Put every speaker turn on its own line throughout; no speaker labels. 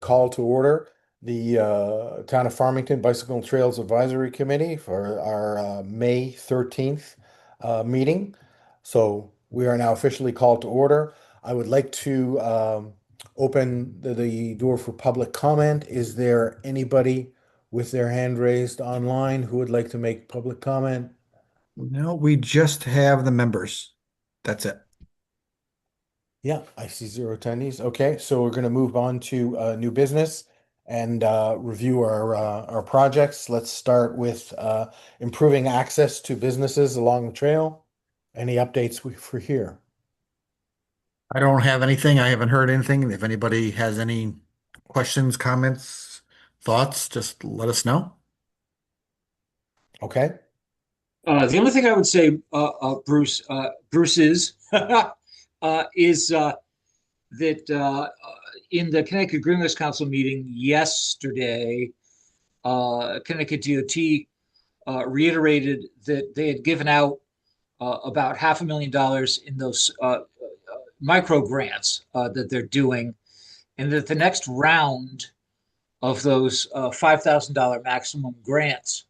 call to order the Town of Farmington Bicycle Trails Advisory Committee for our May 13th meeting. So we are now officially called to order. I would like to open the door for public comment. Is there anybody with their hand raised online who would like to make public comment?
No, we just have the members. That's it.
Yeah, I see zero attendees. Okay, so we're going to move on to new business and review our projects. Let's start with improving access to businesses along the trail. Any updates for here?
I don't have anything. I haven't heard anything. If anybody has any questions, comments, thoughts, just let us know.
Okay.
The only thing I would say, Bruce is that in the Connecticut Greenways Council meeting yesterday, Connecticut DOT reiterated that they had given out about $500,000 in those micro grants that they're doing, and that the next round of those $5,000 maximum grants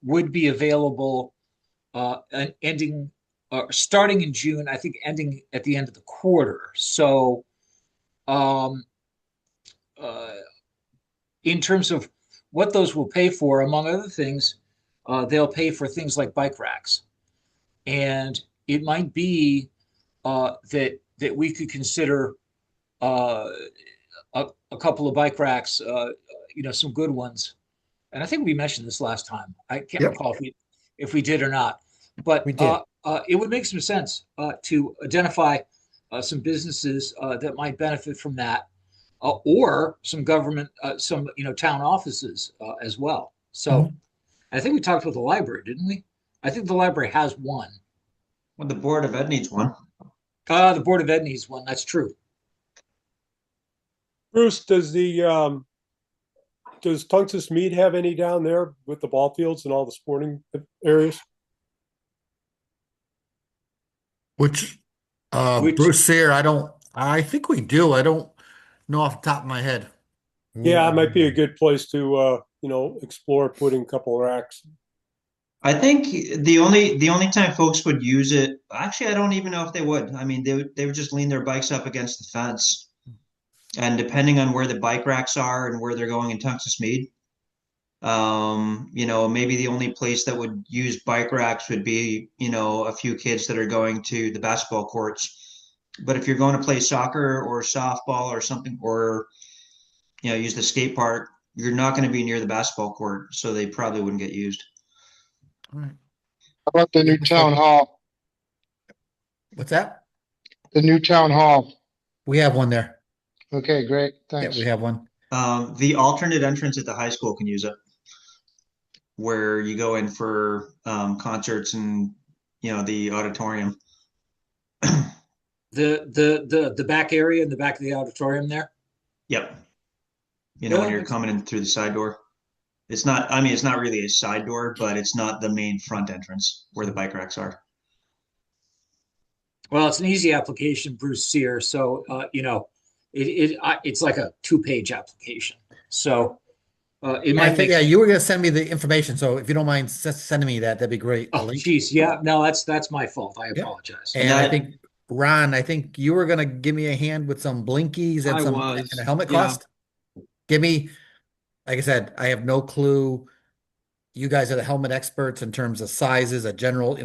would be available ending starting in June, I think ending at the end of the quarter. So, um, uh, in terms of what those will pay for, among other things, they'll pay for things like bike racks, and it might be that we could consider uh, a couple of bike racks, some good ones. And I think we mentioned this last time. I can't
Yep.
recall if we did or not, but
We did.
it would make some sense to identify some businesses that might benefit from that, or some government, some town offices as well. So
Mhm.
I think we talked about the library, didn't we? I think the library has one.
Well, the Board of Ed needs one.
The Board of Ed needs one. That's true.
Bruce, does Tungus Mead have any down there with the ball fields and all the sporting areas?
Which,
Which
Bruce Sear, I think we do. I don't know off the top of my head.
Yeah, it might be a good place to explore putting a couple of racks.
I think the only time folks would use it, actually, I don't even know if they would. I mean, they would just lean their bikes up against the fence, and depending on where the bike racks are and where they're going in Tungus Mead, maybe the only place that would use bike racks would be, a few kids that are going to the basketball courts. But if you're going to play soccer or softball or something, or use the skate park, you're not going to be near the basketball court, so they probably wouldn't get used.
All right.
How about the new town hall?
What's that?
The new town hall.
We have one there.
Okay, great.
Yeah,
Thanks.
we have one.
The alternate entrance at the high school can use it, where you go in for concerts and the auditorium.
the back area in the back of the auditorium there.
Yep.
Yeah,
When you're coming in through the side door. It's not, I mean, it's not really a side door, but it's not the main front entrance where the bike racks are.
Well, it's an easy application, Bruce Sear. So, it's like a two-page application. So, it
I
might
think,
make.
yeah, you were going to send me the information. So if you don't mind sending me that'd be great. The
Oh,
link.
geez, yeah. No, that's my fault. I
Yep.
apologize.
And I think, Ron, I think you were going to give me a hand with some blinkies and
I
some
was,
and a helmet
yeah.
cost. Give me, like I said, I have no clue. You guys are the helmet experts in terms of sizes, a general,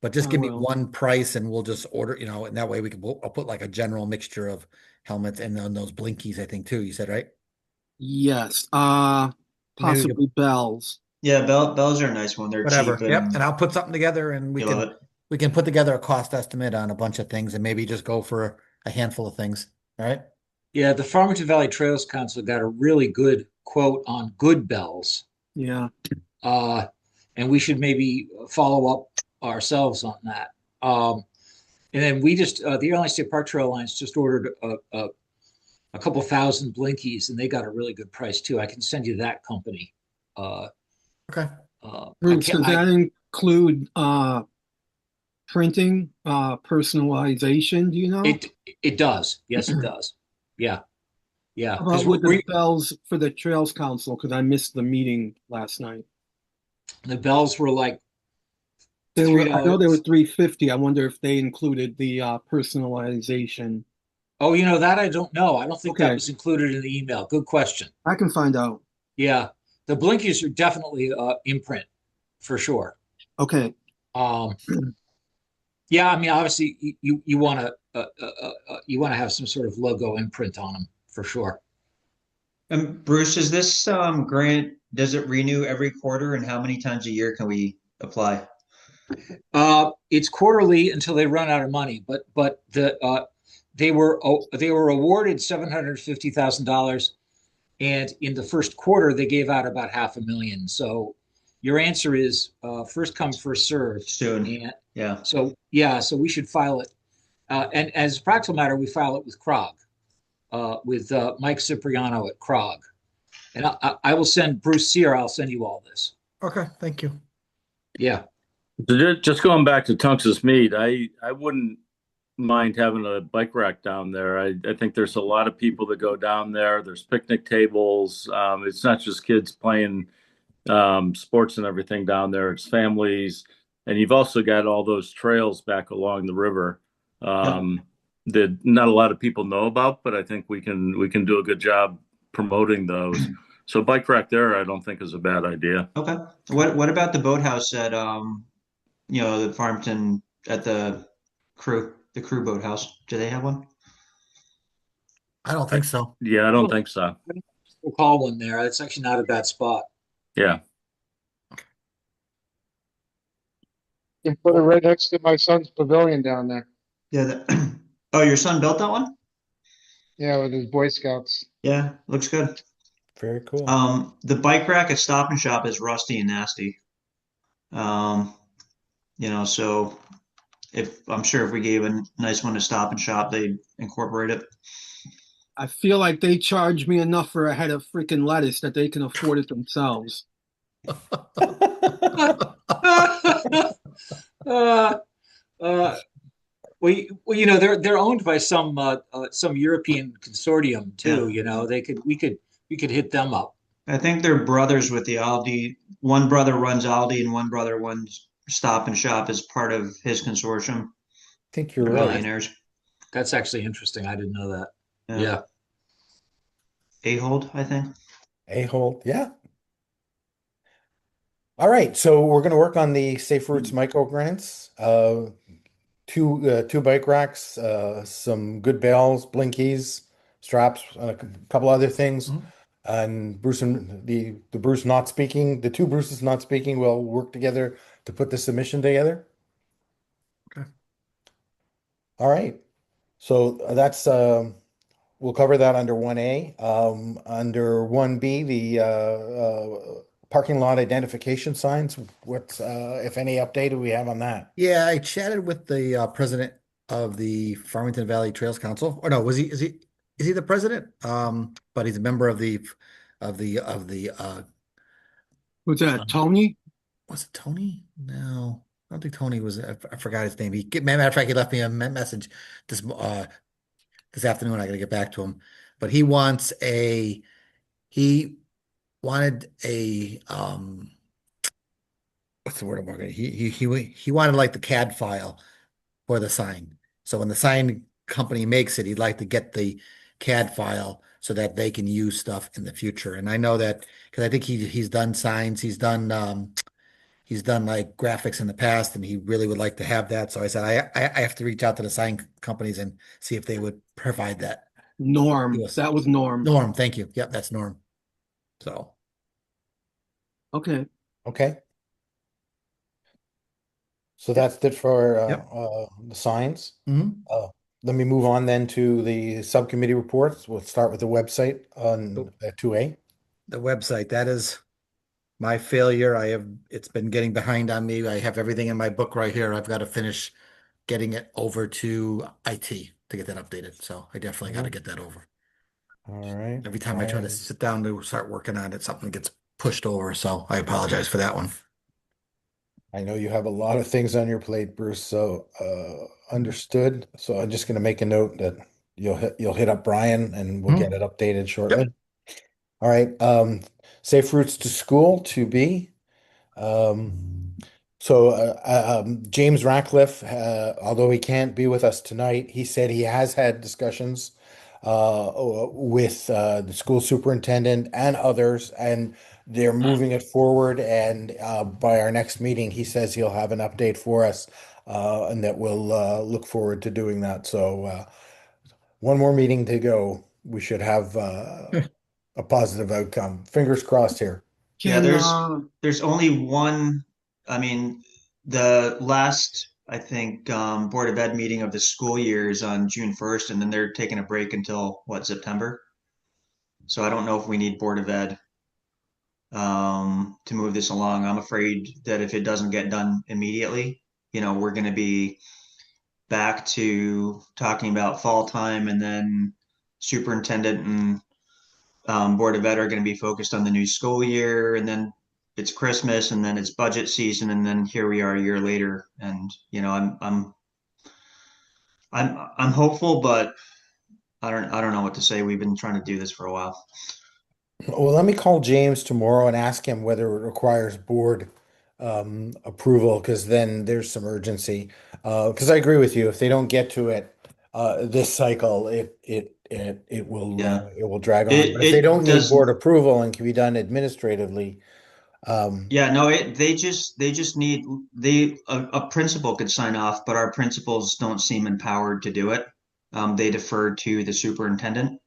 but just
I
give me
will.
one price and we'll just order, and that way I'll put like a general mixture of helmets and then those blinkies, I think too. You said, right?
Yes.
Maybe we could-
Possibly bells.
Yeah, bells are a nice one. They're
Whatever.
cheap
Yep.
and
And I'll put something together and
you love it.
we can put together a cost estimate on a bunch of things and maybe just go for a handful of things. All right.
Yeah, the Farmington Valley Trails Council got a really good quote on good bells.
Yeah.
Uh, and we should maybe follow up ourselves on that. And then we just the Airline State Park Trail Alliance just ordered a couple thousand blinkies, and they got a really good price too. I can send you that company. Uh,
Okay.
Bruce, does that include printing, personalization? Do you know?
it does. Yes, it does. Yeah. Yeah,
How
because
about with the bells for the Trails Council? Because I missed the meeting last night.
the bells were like
I know they were
$3.
$3.50. I wonder if they included the personalization.
Oh, that I don't know. I don't think that
Okay,
was included in the email. Good question.
I can find out.
Yeah, the blinkies are definitely imprint for sure.
Okay,
Um, yeah, I mean, obviously you want to you want to have some sort of logo imprint on them for sure.
Bruce, is this grant, does it renew every quarter, and how many times a year can we apply?
It's quarterly until they run out of money, but they were awarded $750,000, and in the first quarter they gave out about $500,000. So your answer is first come first served.
Soon.
And
Yeah.
so so we should file it. And as a practical matter, we file it with CROG, with Mike Cipriano at CROG. And I will send Bruce Sear. I'll send you all this.
Okay, thank you.
Yeah.
Just going back to Tunx's Mead, I wouldn't mind having a bike rack down there. I think there's a lot of people that go down there. There's picnic tables. It's not just kids playing sports and everything down there. It's families, and you've also got all those trails back along the river that not a lot of people know about, but I think we can do a good job promoting those. So bike rack there, I don't think is a bad idea.
Okay. What about the boathouse at the Farmington at the crew boathouse? Do they have one?
I don't think so.
Yeah, I don't think so.
We'll call one there. It's actually not a bad spot.
Yeah.
You can put it right next to my son's pavilion down there.
Yeah. Oh, your son built that one?
Yeah, with his Boy Scouts.
Yeah, looks good.
Very cool.
The bike rack at Stop and Shop is rusty and nasty. So I'm sure if we gave a nice one to Stop and Shop, they'd incorporate it.
I feel like they charge me enough for a head of freaking lettuce that they can afford it themselves.
They're owned by some European consortium too. We could hit them up.
I think they're brothers with the Aldi. One brother runs Aldi and one brother runs Stop and Shop as part of his consortium.
I think you're
They're
right.
billionaires.
That's actually interesting. I didn't know that. Yeah.
Ahold, I think.
Ahold, yeah. All right, so we're going to work on the Safe Routes micro grants. Two bike racks, some good bells, blinkies, straps, and a couple other things. And Bruce and the Bruce not speaking, the two Bruces not speaking will work together to put the submission together.
Okay.
All right. So that's we'll cover that under 1A. Under 1B, the parking lot identification signs. What, if any, update do we have on that?
Yeah, I chatted with the president of the Farmington Valley Trails Council. Or no, is he the president? But he's a member of the
Who's that, Tony?
was it Tony? No, I don't think Tony was. I forgot his name. Matter of fact, he left me a message this afternoon. I got to get back to him, but he wanted a what's the word I'm working? He wanted like the CAD file for the sign. So when the sign company makes it, he'd like to get the CAD file so that they can use stuff in the future. And I know that because I think he's done signs, he's done like graphics in the past, and he really would like to have that. So I said I have to reach out to the sign companies and see if they would provide that.
Norm.
Yes.
That was Norm.
Norm, thank you. Yep, that's Norm. So
Okay.
Okay. So that's it for
Yep.
the signs.
mhm.
Let me move on then to the subcommittee reports. We'll start with the website on 2A.
The website, that is my failure. It's been getting behind on me. I have everything in my book right here. I've got to finish getting it over to IT to get that updated. So I definitely got to get that over.
All right.
Every time I try to sit down to start working on it, something gets pushed over. So I apologize for that one.
I know you have a lot of things on your plate, Bruce, so understood. So I'm just going to make a note that you'll hit up Brian and we'll get it updated shortly. All right. Safe routes to school to be. James Ratcliffe, although he can't be with us tonight, he said he has had discussions with the school superintendent and others, and they're moving it forward. And by our next meeting, he says he'll have an update for us, and that we'll look forward to doing that. So one more meeting to go. We should have a positive outcome. Fingers crossed here.
Yeah,
Can,
there's only one. I mean, the last, I think, Board of Ed meeting of the school year is on June 1st, and then they're taking a break until what, September? So I don't know if we need Board of Ed to move this along. I'm afraid that if it doesn't get done immediately, we're going to be back to talking about fall time, and then superintendent and Board of Ed are going to be focused on the new school year, and then it's Christmas, and then it's budget season, and then here we are a year later. And I'm hopeful, but I don't know what to say. We've been trying to do this for a while.
Well, let me call James tomorrow and ask him whether it requires board approval, because then there's some urgency. Because I agree with you, if they don't get to it this cycle, it will
Yeah.
it will drag on.
It-
But if they
it
don't need
does-
board approval and can be done administratively,
Yeah, no, they just need a principal could sign off, but our principals don't seem empowered to do it. They defer to the superintendent.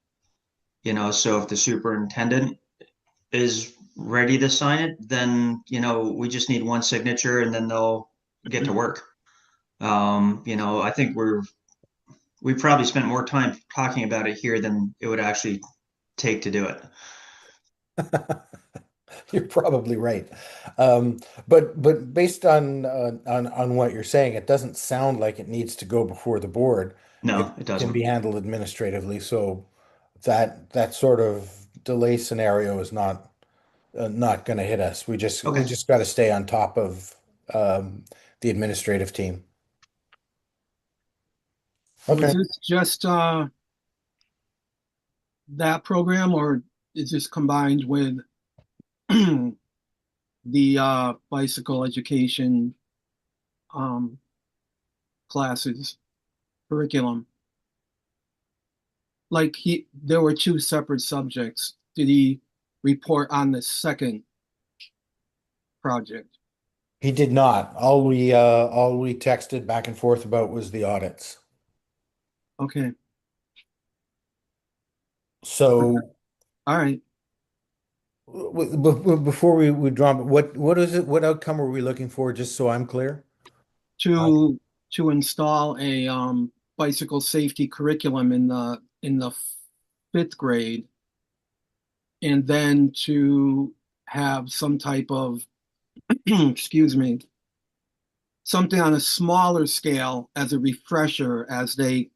So if the superintendent is ready to sign it, then we just need one signature, and then they'll get to work. I think we probably spent more time talking about it here than it would actually take to do it.
you're probably right. But based on what you're saying, it doesn't sound like it needs to go before the board.
No, it
Can
doesn't.
be handled administratively, so that sort of delay scenario is not going to hit us. We
Okay.
just got to stay on top of the administrative team.
was
Okay.
this just that program, or is this combined with the bicycle education classes curriculum? Like there were two separate subjects. Did he report on the second project?
He did not. All we texted back and forth about was the audits.
Okay,
So
all right.
before we drop, what is it? What outcome are we looking for? Just so I'm clear.
To install a bicycle safety curriculum in the fifth grade, and then to have some type of excuse me, something on a smaller scale as a refresher as they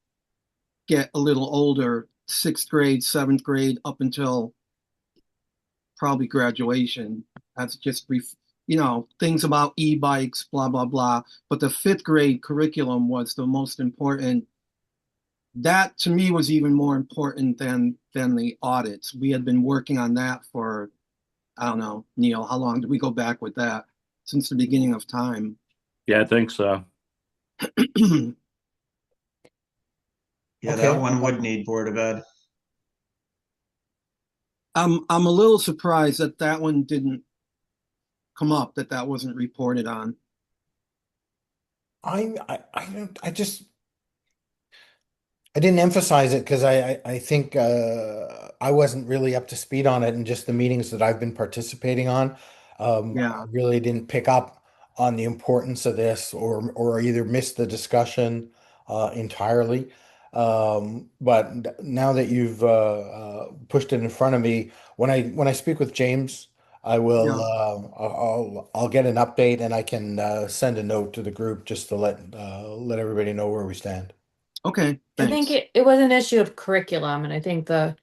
get a little older, sixth grade, seventh grade, up until probably graduation. That's just things about e-bikes, blah blah blah. But the fifth grade curriculum was the most important. That to me was even more important than the audits. We had been working on that for, I don't know, Neil, how long did we go back with that? Since the beginning of time.
Yeah, I think so.
Yeah,
Okay.
that one would need Board of Ed.
I'm a little surprised that one didn't come up, that wasn't reported on.
I didn't emphasize it because I think I wasn't really up to speed on it in just the meetings that I've been participating on.
Yeah.
I really didn't pick up on the importance of this, or either missed the discussion entirely. But now that you've pushed it in front of me, when I speak with James, I will I'll get an update, and I can send a note to the group just to let everybody know where we stand.
Okay,
I think
thanks.
it was an issue of curriculum, and I think the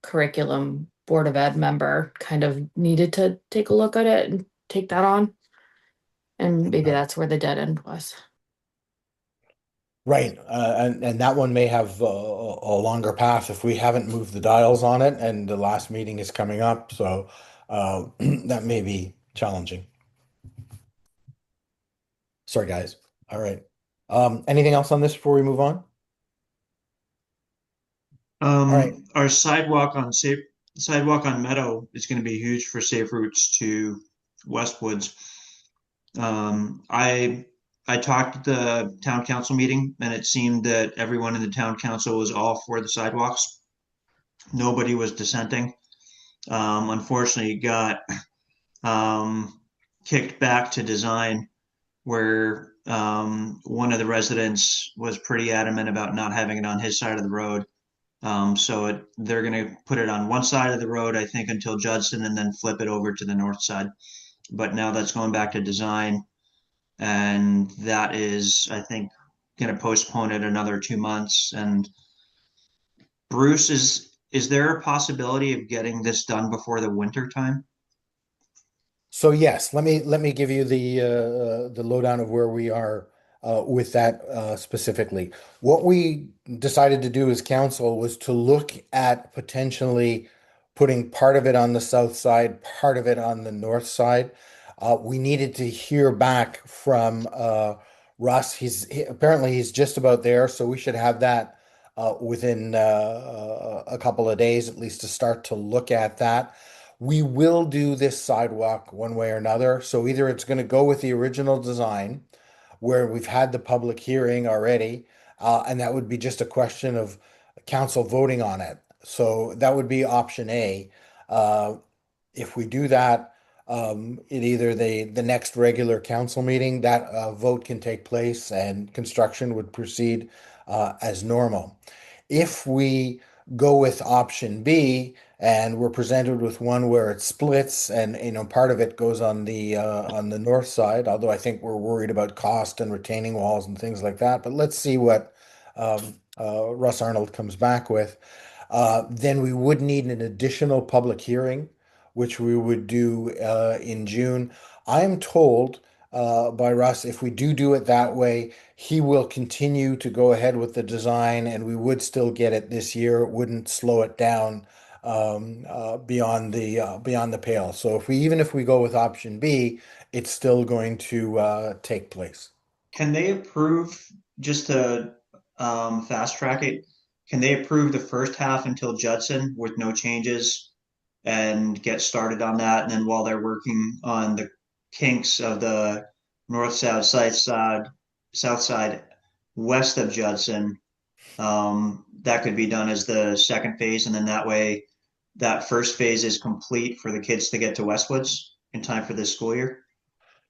curriculum Board of Ed member kind of needed to take a look at it and take that on. And maybe
Okay.
that's where the dead end was.
Right, and that one may have a longer path if we haven't moved the dials on it, and the last meeting is coming up, so that may be challenging. Sorry, guys. All right. Anything else on this before we move on? All right.
Our sidewalk on Meadow is going to be huge for safe routes to Westwoods. I talked at the town council meeting, and it seemed that everyone in the town council was all for the sidewalks. Nobody was dissenting. Unfortunately, it got kicked back to design, where one of the residents was pretty adamant about not having it on his side of the road. So they're going to put it on one side of the road, I think, until Judson, and then flip it over to the north side. But now that's going back to design, and that is, I think, going to postpone it another 2 months. And Bruce, is there a possibility of getting this done before the winter time?
So yes, let me give you the lowdown of where we are with that specifically. What we decided to do as council was to look at potentially putting part of it on the south side, part of it on the north side. We needed to hear back from Russ. Apparently he's just about there, so we should have that within a couple of days at least to start to look at that. We will do this sidewalk one way or another. So either it's going to go with the original design, where we've had the public hearing already, and that would be just a question of council voting on it. So that would be option A. If we do that, it either the next regular council meeting, that vote can take place and construction would proceed as normal. If we go with option B and we're presented with one where it splits and part of it goes on the north side, although I think we're worried about cost and retaining walls and things like that. But let's see what Russ Arnold comes back with. Then we would need an additional public hearing, which we would do in June. I am told by Russ, if we do it that way, he will continue to go ahead with the design and we would still get it this year. It wouldn't slow it down beyond the pale. So if we go with option B, it's still going to take place.
Can they approve, just to fast track it, can they approve the first half until Judson with no changes and get started on that? And then while they're working on the kinks of the north-south south side west of Judson, that could be done as the second phase. And then that way, that first phase is complete for the kids to get to Westwoods in time for this school year.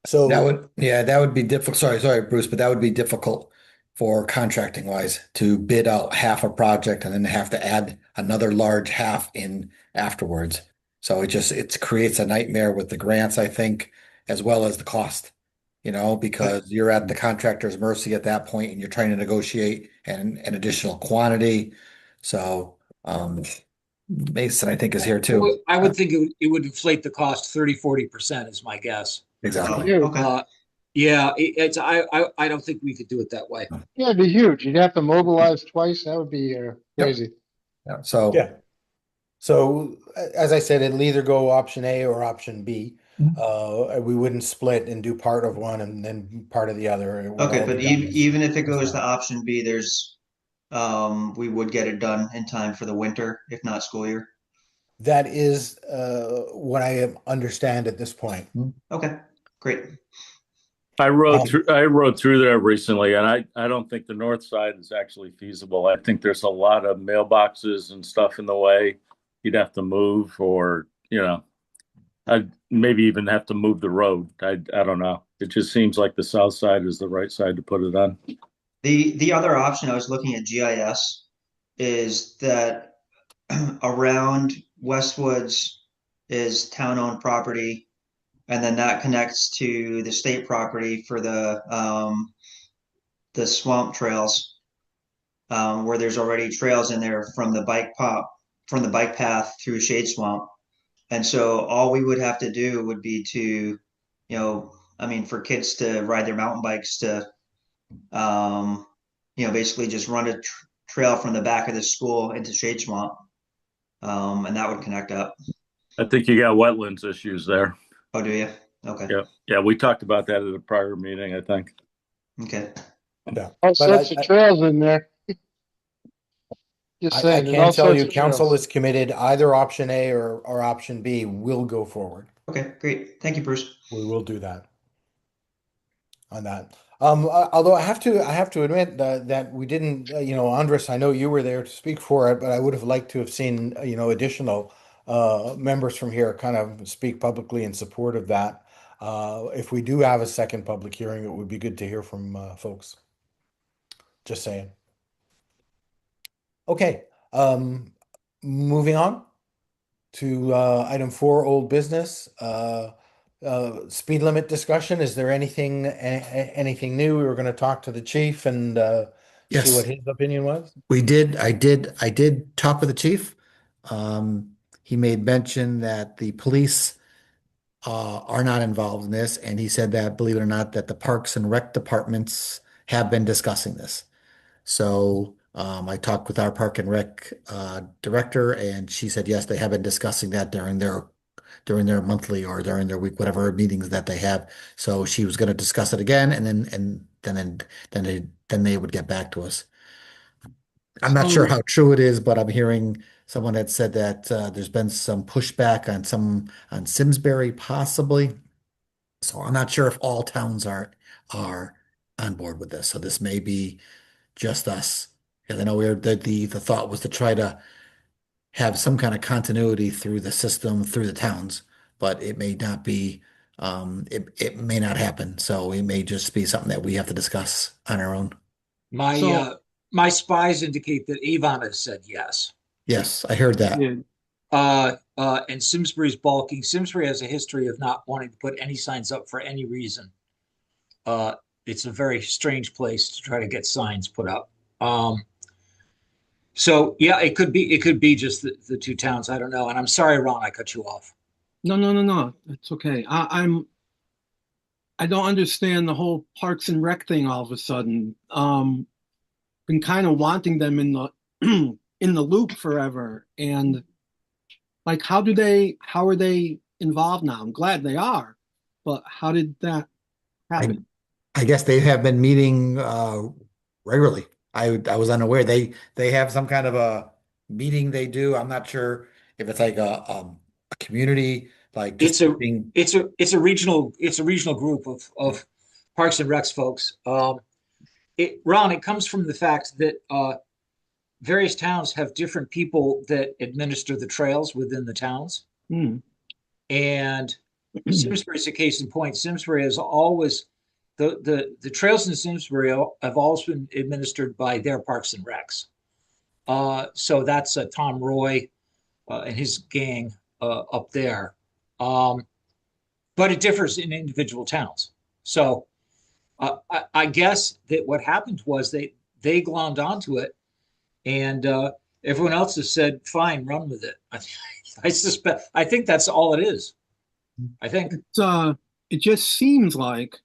So
that would be difficult. Sorry, Bruce, but that would be difficult for contracting wise to bid out half a project and then have to add another large half in afterwards. So it creates a nightmare with the grants, I think, as well as the cost, because you're at the contractor's mercy at that point and you're trying to negotiate an additional quantity. So Mason, I think, is here too.
I would think it would inflate the cost 30-40% is my guess.
Exactly.
Okay.
Yeah, I don't think we could do it that way.
Yeah, it'd be huge. You'd have to mobilize twice. That would be crazy.
Yeah. So
yeah. So as I said, it'll either go option A or option B. We wouldn't split and do part of one and then part of the other.
Okay, but even if it goes to option B, there's we would get it done in time for the winter, if not school year.
That is what I understand at this point.
Okay, great.
I rode through there recently, and I don't think the north side is actually feasible. I think there's a lot of mailboxes and stuff in the way. You'd have to move, or I'd maybe even have to move the road. I don't know. It just seems like the south side is the right side to put it on.
The other option, I was looking at GIS, is that around Westwoods is town-owned property, and then that connects to the state property for the swamp trails, where there's already trails in there from the bike path through Shade Swamp. And so all we would have to do would be to, for kids to ride their mountain bikes to basically just run a trail from the back of the school into Shade Swamp. And that would connect up.
I think you got wetlands issues there.
Oh, do you? Okay.
Yeah. Yeah. We talked about that at a prior meeting, I think.
Okay.
Yeah.
All
But
sorts of trails in there. Just
I
saying, there's
can
all
tell
sorts
you
of
council
trails.
is committed, either option A or option B will go forward.
Okay, great. Thank you, Bruce.
We will do that on that. Although I have to admit that we didn't, Andres, I know you were there to speak for it, but I would have liked to have seen, additional members from here kind of speak publicly in support of that. If we do have a second public hearing, it would be good to hear from folks. Just saying. Okay, moving on to item 4, old business. Speed limit discussion. Is there anything new? We were going to talk to the chief and see what
Yes,
his opinion was.
we did. I did talk with the chief. He made mention that the police are not involved in this, and he said that, believe it or not, that the Parks and Rec departments have been discussing this. So I talked with our Park and Rec director, and she said yes, they have been discussing that during their monthly or during their week, whatever meetings that they have. So she was going to discuss it again, and then they would get back to us. I'm not sure
So-
how true it is, but I'm hearing someone had said that there's been some pushback on Simsbury possibly. So I'm not sure if all towns are on board with this. So this may be just us. Because I know the thought was to try to have some kind of continuity through the system, through the towns, but it may not be, it may not happen. So it may just be something that we have to discuss on our own.
My
So-
my spies indicate that Avon has said yes.
Yes, I heard that.
Yeah.
And Simsbury's balking. Simsbury has a history of not wanting to put any signs up for any reason. It's a very strange place to try to get signs put up. So yeah, it could be just the two towns. I don't know. And I'm sorry, Ron, I cut you off.
No. It's okay. I don't understand the whole Parks and Rec thing all of a sudden. Been kind of wanting them in the in the loop forever. And like how are they involved now? I'm glad they are, but how did that happen?
I guess they have been meeting regularly. I was unaware. They have some kind of a meeting they do. I'm not sure if it's like a community, like just being.
It's a regional group of Parks and Recs folks. Ron, it comes from the fact that various towns have different people that administer the trails within the towns.
Hmm.
And Simsbury is a case in point. Simsbury has always the trails in Simsbury have always been administered by their Parks and Recs. So that's Tom Roy and his gang up there. But it differs in individual towns. So I guess that what happened was they glommed onto it, and everyone else has said, "Fine, run with it." I think that's all it is. I think
It just seems like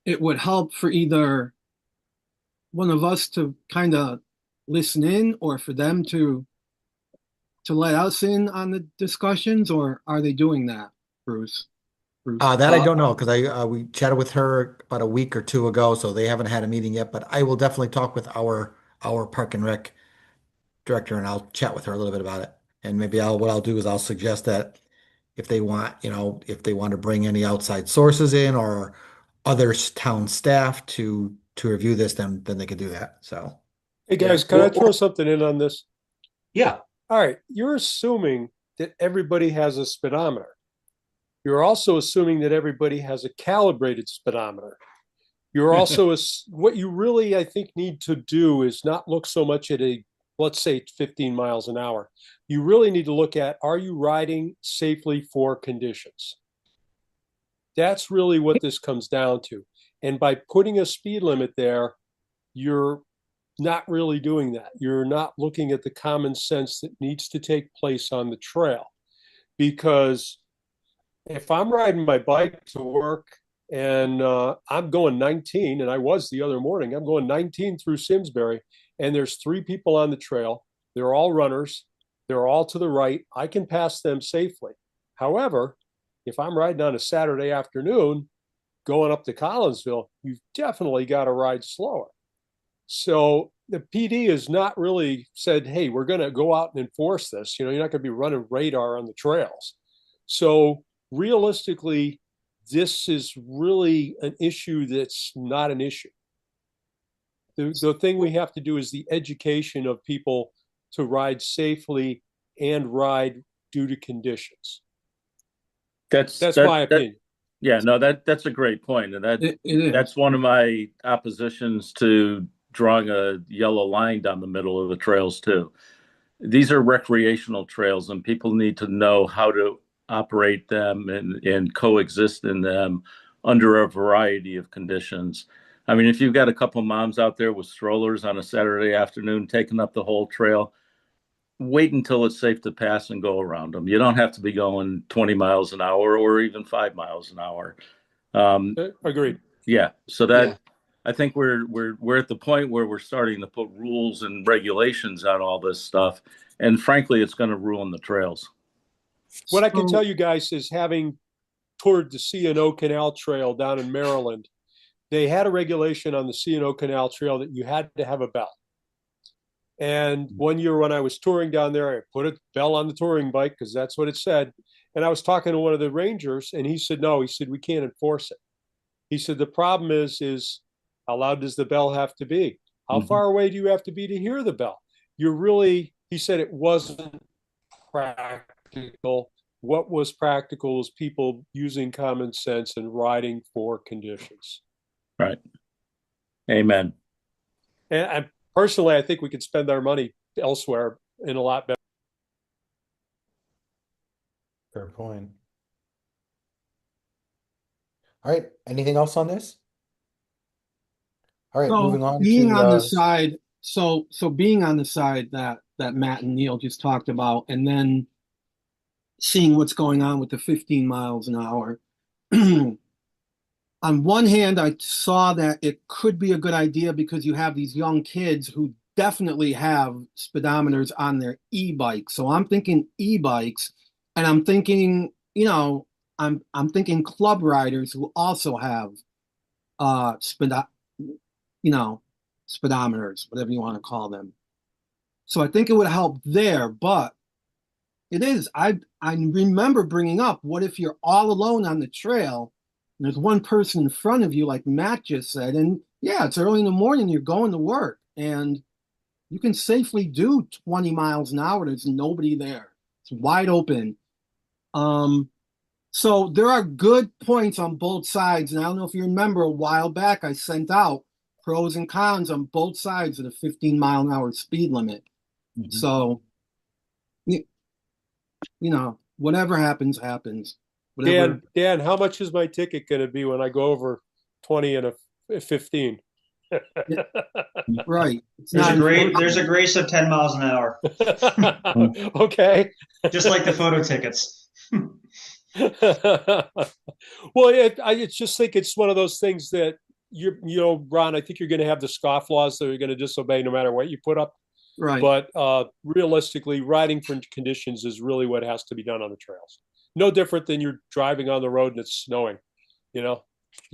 it would help for either one of us to kind of listen in, or for them to let us in on the discussions, or are they doing that, Bruce?
That I don't know because we chatted with her about a week or two ago, so they haven't had a meeting yet. But I will definitely talk with our Park and Rec director, and I'll chat with her a little bit about it. And maybe what I'll do is I'll suggest that if they want, if they want to bring any outside sources in or other town staff to review this, then they can do that. So,
Hey guys, can I throw something in on this?
yeah.
All right, you're assuming that everybody has a speedometer. You're also assuming that everybody has a calibrated speedometer. You're also, what you really, I think, need to do is not look so much at let's say 15 miles an hour. You really need to look at, are you riding safely for conditions? That's really what this comes down to. And by putting a speed limit there, you're not really doing that. You're not looking at the common sense that needs to take place on the trail. Because if I'm riding my bike to work And I'm going 19, and I was the other morning. I'm going 19 through Simsbury, and there's 3 people on the trail. They're all runners. They're all to the right. I can pass them safely. However, if I'm riding on a Saturday afternoon going up to Collinsville, you've definitely got to ride slower. So the PD has not really said, hey, we're going to go out and enforce this. You're not going to be running radar on the trails. So realistically, this is really an issue that's not an issue. The thing we have to do is the education of people to ride safely and ride due to conditions. That's my opinion.
Yeah, no, that's a great point. And that's one of my oppositions to drawing a yellow line down the middle of the trails too. These are recreational trails, and people need to know how to operate them and coexist in them under a variety of conditions. I mean, if you've got a couple moms out there with strollers on a Saturday afternoon taking up the whole trail, wait until it's safe to pass and go around them. You don't have to be going 20 miles an hour or even 5 miles an hour.
Agreed.
Yeah. So that I think we're at the point where we're starting to put rules and regulations on all this stuff. And frankly, it's going to ruin the trails.
What I can tell you guys is, having toured the C&O Canal Trail down in Maryland, they had a regulation on the C&O Canal Trail that you had to have a bell. And one year when I was touring down there, I put a bell on the touring bike because that's what it said. And I was talking to one of the rangers, and he said, no, he said, we can't enforce it. He said, the problem is how loud does the bell have to be? How far away do you have to be to hear the bell? He said it wasn't practical. What was practical was people using common sense and riding for conditions.
Right. Amen.
And personally, I think we could spend our money elsewhere in a lot better.
Fair point. All right. Anything else on this? All right, moving on
being
to
on the side, so being on the side that Matt and Neil just talked about, and then seeing what's going on with the 15 miles an hour. On one hand, I saw that it could be a good idea because you have these young kids who definitely have speedometers on their e-bikes. So I'm thinking e-bikes, and I'm thinking, I'm thinking club riders who also have speedometers, whatever you want to call them. So I think it would help there, but it is. I remember bringing up, what if you're all alone on the trail and there's one person in front of you, like Matt just said, and yeah, it's early in the morning, you're going to work, and you can safely do 20 miles an hour. There's nobody there. It's wide open. So there are good points on both sides, and I don't know if you remember, a while back I sent out pros and cons on both sides of the 15 mile an hour speed limit. So, whatever happens, happens. Whatever.
Dan, how much is my ticket going to be when I go over 20 and a 15?
Right.
There's a grace of 10 miles an hour.
Okay.
Just like the photo tickets.
Well, I just think it's one of those things that Ron, I think you're going to have the scoff laws that you're going to disobey no matter what you put up.
Right.
But realistically, riding for conditions is really what has to be done on the trails. No different than you're driving on the road and it's snowing. You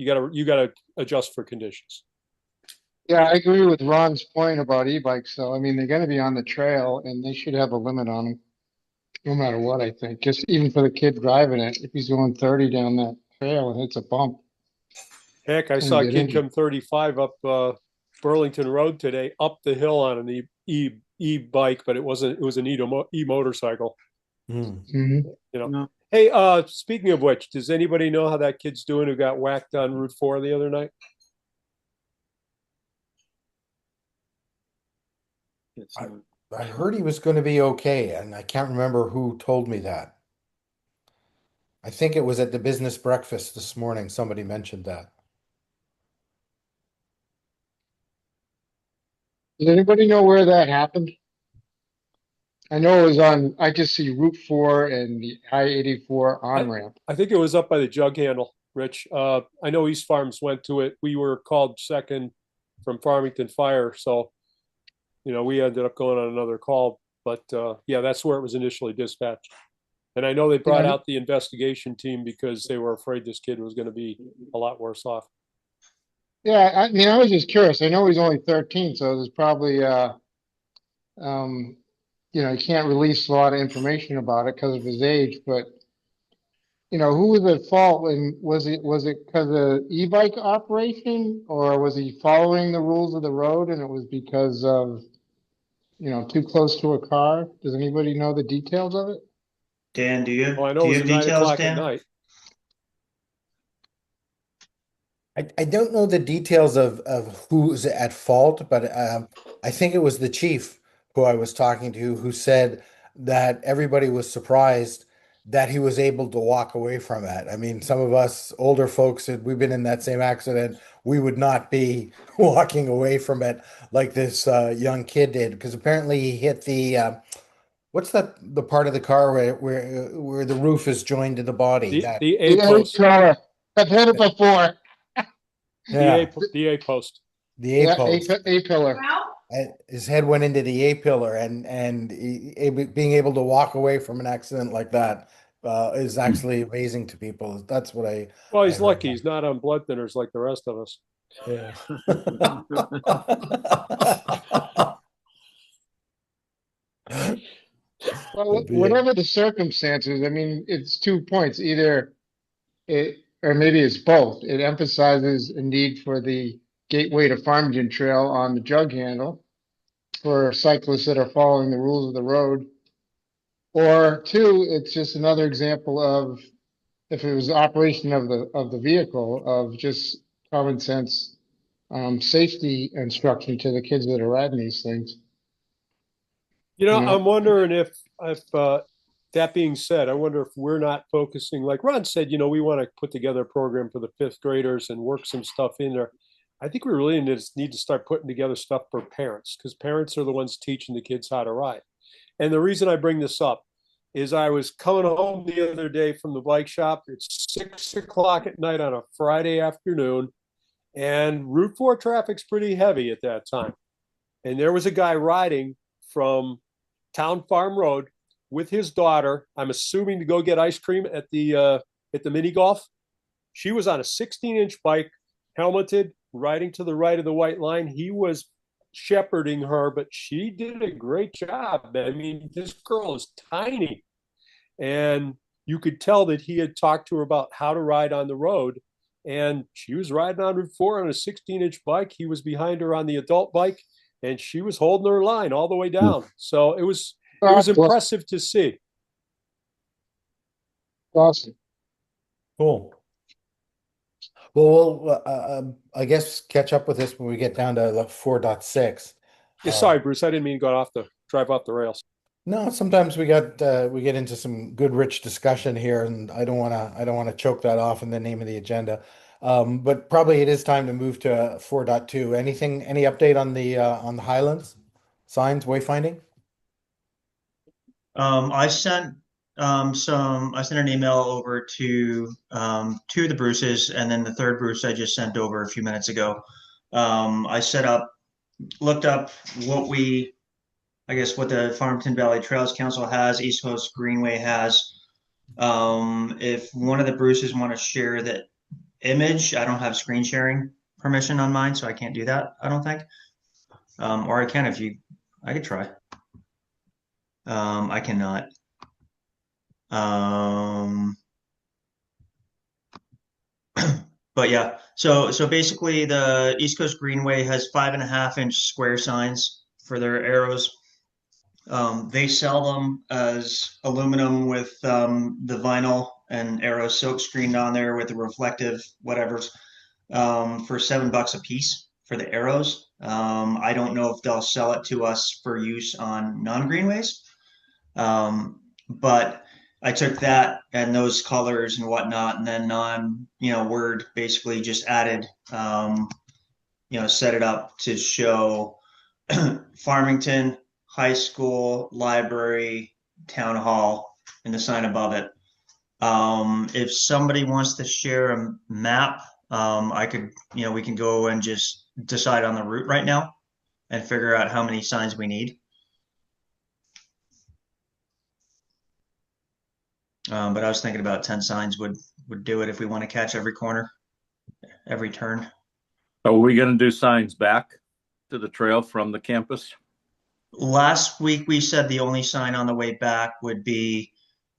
gotta adjust for conditions.
Yeah, I agree with Ron's point about e-bikes, though. I mean, they're going to be on the trail, and they should have a limit on them, no matter what, I think. Just even for the kid driving it, if he's going 30 down that trail and hits a bump.
Heck, I saw a kid come 35 up Burlington Road today, up the hill on an e-bike, but it was an e-motorcycle. Hey, speaking of which, does anybody know how that kid's doing who got whacked on Route 4 the other night?
I heard he was going to be okay, and I can't remember who told me that. I think it was at the business breakfast this morning. Somebody mentioned that.
Does anybody know where that happened? I know it was I just see Route 4 and the I-84 on-ramp.
I think it was up by the jug handle. Rich. I know East Farms went to it. We were called second from Farmington Fire. So, we ended up going on another call. But yeah, that's where it was initially dispatched. And I know they brought out the investigation team because they were afraid this kid was going to be a lot worse off.
Yeah, I mean, I was just curious. I know he's only 13, so there's probably, you can't release a lot of information about it because of his age, but who was at fault, and was it because of e-bike operation, or was he following the rules of the road and it was because of, too close to a car? Does anybody know the details of it?
Dan, do you
Well, I know
do
it
you
was
have
at 9
details,
o'clock at
Dan?
night.
I don't know the details of who's at fault, but I think it was the chief who I was talking to who said that everybody was surprised that he was able to walk away from it. I mean, some of us older folks, if we've been in that same accident, we would not be walking away from it like this young kid did, because apparently he hit what's the part of the car where the roof is joined to the body? That
The
The
A post.
A-pillar. I've had it before.
yeah,
The A post.
the A
Yeah,
post.
A-pillar.
His head went into the A pillar, and being able to walk away from an accident like that is actually amazing to people. That's what
Well,
I
he's
heard.
lucky. He's not on blood thinners like the rest of us.
Yeah.
Well, whatever the circumstances, I mean, it's 2 points. Either it, or maybe it's both. It emphasizes a need for the Gateway to Farmington Trail on the jug handle for cyclists that are following the rules of the road. Or two, it's just another example of, if it was operation of the vehicle, of just common sense safety instruction to the kids that are riding these things.
I'm wondering if that being said, I wonder if we're not focusing, like Ron said, we want to put together a program for the 5th graders and work some stuff in there. I think we really need to start putting together stuff for parents, because parents are the ones teaching the kids how to ride. And the reason I bring this up is I was coming home the other day from the bike shop. It's 6 o'clock at night on a Friday afternoon, and Route 4 traffic's pretty heavy at that time. And there was a guy riding from Town Farm Road with his daughter, I'm assuming to go get ice cream at the mini golf. She was on a 16-inch bike, helmeted, riding to the right of the white line. He was shepherding her, but she did a great job. I mean, this girl is tiny. And you could tell that he had talked to her about how to ride on the road. And she was riding on Route 4 on a 16-inch bike. He was behind her on the adult bike, and she was holding her line all the way down. So it was impressive to see.
Awesome.
Cool. Well, we'll I guess catch up with this when we get down to 4.6.
Yeah, sorry, Bruce. I didn't mean to drive off the rails.
No, sometimes we get into some good rich discussion here, and I don't want to choke that off in the name of the agenda. But probably it is time to move to 4.2. Any update on the Highlands signs wayfinding?
I sent an email over to 2 of the Bruces, and then the third Bruce I just sent over a few minutes ago. I looked up what the Farmington Valley Trails Council has, East Coast Greenway has. If one of the Bruces want to share that image, I don't have screen sharing permission on mine, so I can't do that, I don't think. Or I can I could try. I cannot. But yeah, so basically the East Coast Greenway has 5.5-inch square signs for their arrows. They sell them as aluminum with the vinyl and arrow silk screened on there with the reflective whatevers for $7 a piece for the arrows. I don't know if they'll sell it to us for use on non-greenways, but I took that and those colors and whatnot, and then Word basically just added, set it up to show Farmington High School, Library, Town Hall, and the sign above it. If somebody wants to share a map, I could, we can go and just decide on the route right now and figure out how many signs we need. But I was thinking about 10 signs would do it if we want to catch every corner, every turn.
Are we going to do signs back to the trail from the campus?
Last week we said the only sign on the way back would be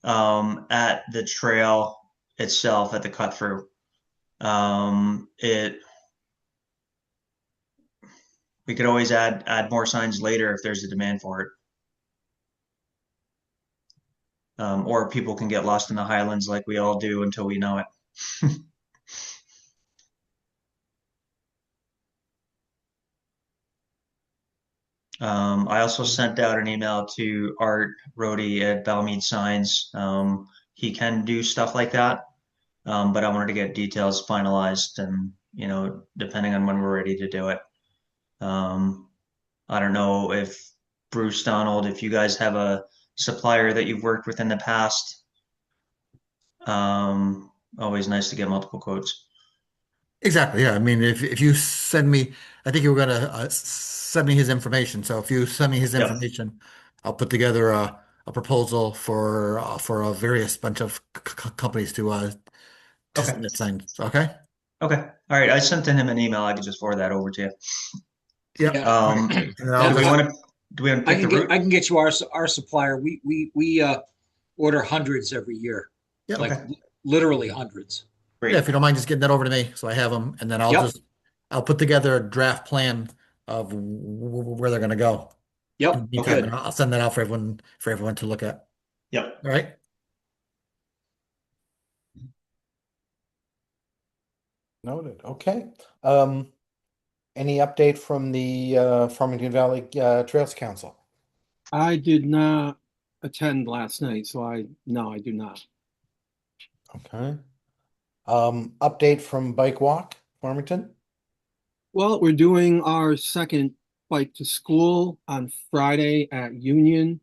at the trail itself at the cut through. We could always add more signs later if there's a demand for it. Or people can get lost in the Highlands like we all do until we know it. I also sent out an email to Art Rohde at Balmead Signs. He can do stuff like that, but I wanted to get details finalized and, depending on when we're ready to do it. I don't know if Bruce, Donald, if you guys have a supplier that you've worked with in the past. Always nice to get multiple quotes.
Exactly. Yeah. I mean, if you send me, I think you were gonna send me his information. So if you send me his
Yep.
information, I'll put together a proposal for a various bunch of companies to
Okay.
submit signs. Okay.
Okay. All right. I sent him an email. I could just forward that over to you.
Yep.
Yeah.
Um,
And
do
I'll
we
just-
want to
I
pick
can
the route?
I can get you our supplier. We order hundreds every year,
Yep.
like
Okay.
literally hundreds.
Great.
Yeah, if you don't mind just getting that over to me, so I have them, and then
Yep.
I'll put together a draft plan of where they're gonna go.
Yep.
In the meantime,
Good.
and I'll send that out for everyone to look at.
Yep.
All right.
Noted. Okay. Any update from the Farmington Valley Trails Council?
I did not attend last night, so no, I do not.
Okay. Update from Bike Walk, Farmington?
Well, we're doing our second bike to school on Friday at Union.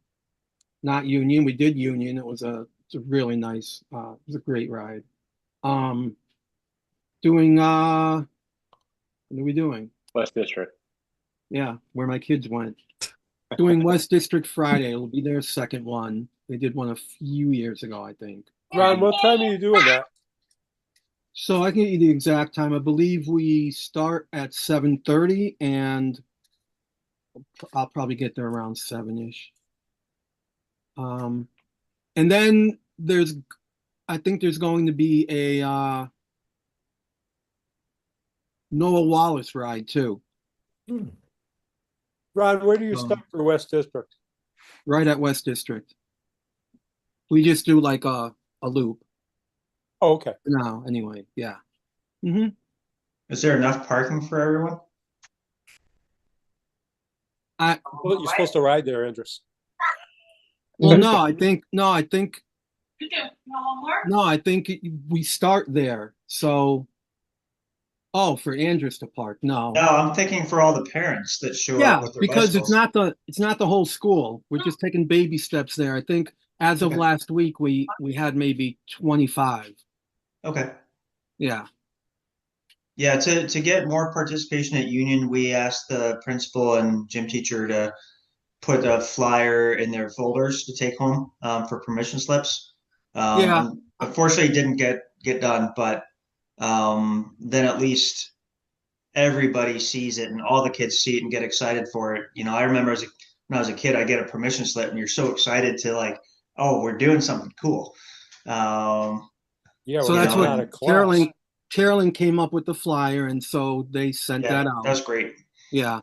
Not Union, we did Union. It's a really nice, it was a great ride. Doing what are we doing?
West District.
Yeah, where my kids went. Doing West District Friday. It'll be their second one. They did one a few years ago, I think.
Ron, what time are you doing that?
So I can get you the exact time. I believe we start at 7:30 and I'll probably get there around 7-ish. And then I think there's going to be a Noah Wallace ride too,
Ron, where do you start for West District?
right at West District. We just do like a loop.
Oh, okay.
No, anyway, yeah.
Is there enough parking for everyone?
Well, you're supposed to ride there, Andres.
Well, no, I think we start there. So, for Andrews to park. No.
No, I'm thinking for all the parents that show
Yeah,
up with their
because it's
bicycles.
not the whole school. We're just taking baby steps there. I think as of
Okay.
last week we had maybe 25.
Okay.
Yeah.
Yeah, to get more participation at Union, we asked the principal and gym teacher to put a flyer in their folders to take home for permission slips.
Yeah.
Unfortunately, it didn't get done, but then at least everybody sees it and all the kids see it and get excited for it. I remember when I was a kid, I get a permission slip and you're so excited to like, oh, we're doing something cool.
Yeah,
So
we're
that's
getting
what
out of class.
Carolyn came up with the flyer, and so they sent
Yeah,
that out.
that's great.
Yeah.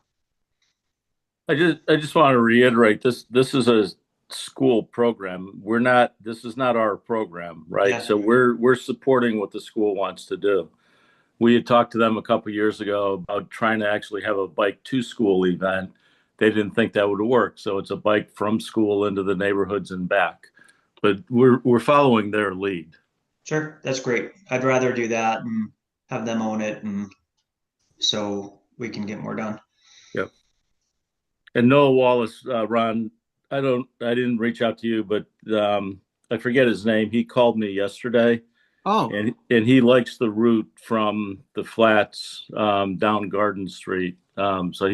I just want to reiterate this is a school program. This is not our program, right?
Yeah.
So we're supporting what the school wants to do. We had talked to them a couple years ago about trying to actually have a bike to school event. They didn't think that would work. So it's a bike from school into the neighborhoods and back. But we're following their lead.
Sure, that's great. I'd rather do that and have them own it, and so we can get more done.
Yep. And Noah Wallace, Ron, I didn't reach out to you, but I forget his name. He called me yesterday,
Oh,
and he likes the route from the flats down Garden Street. So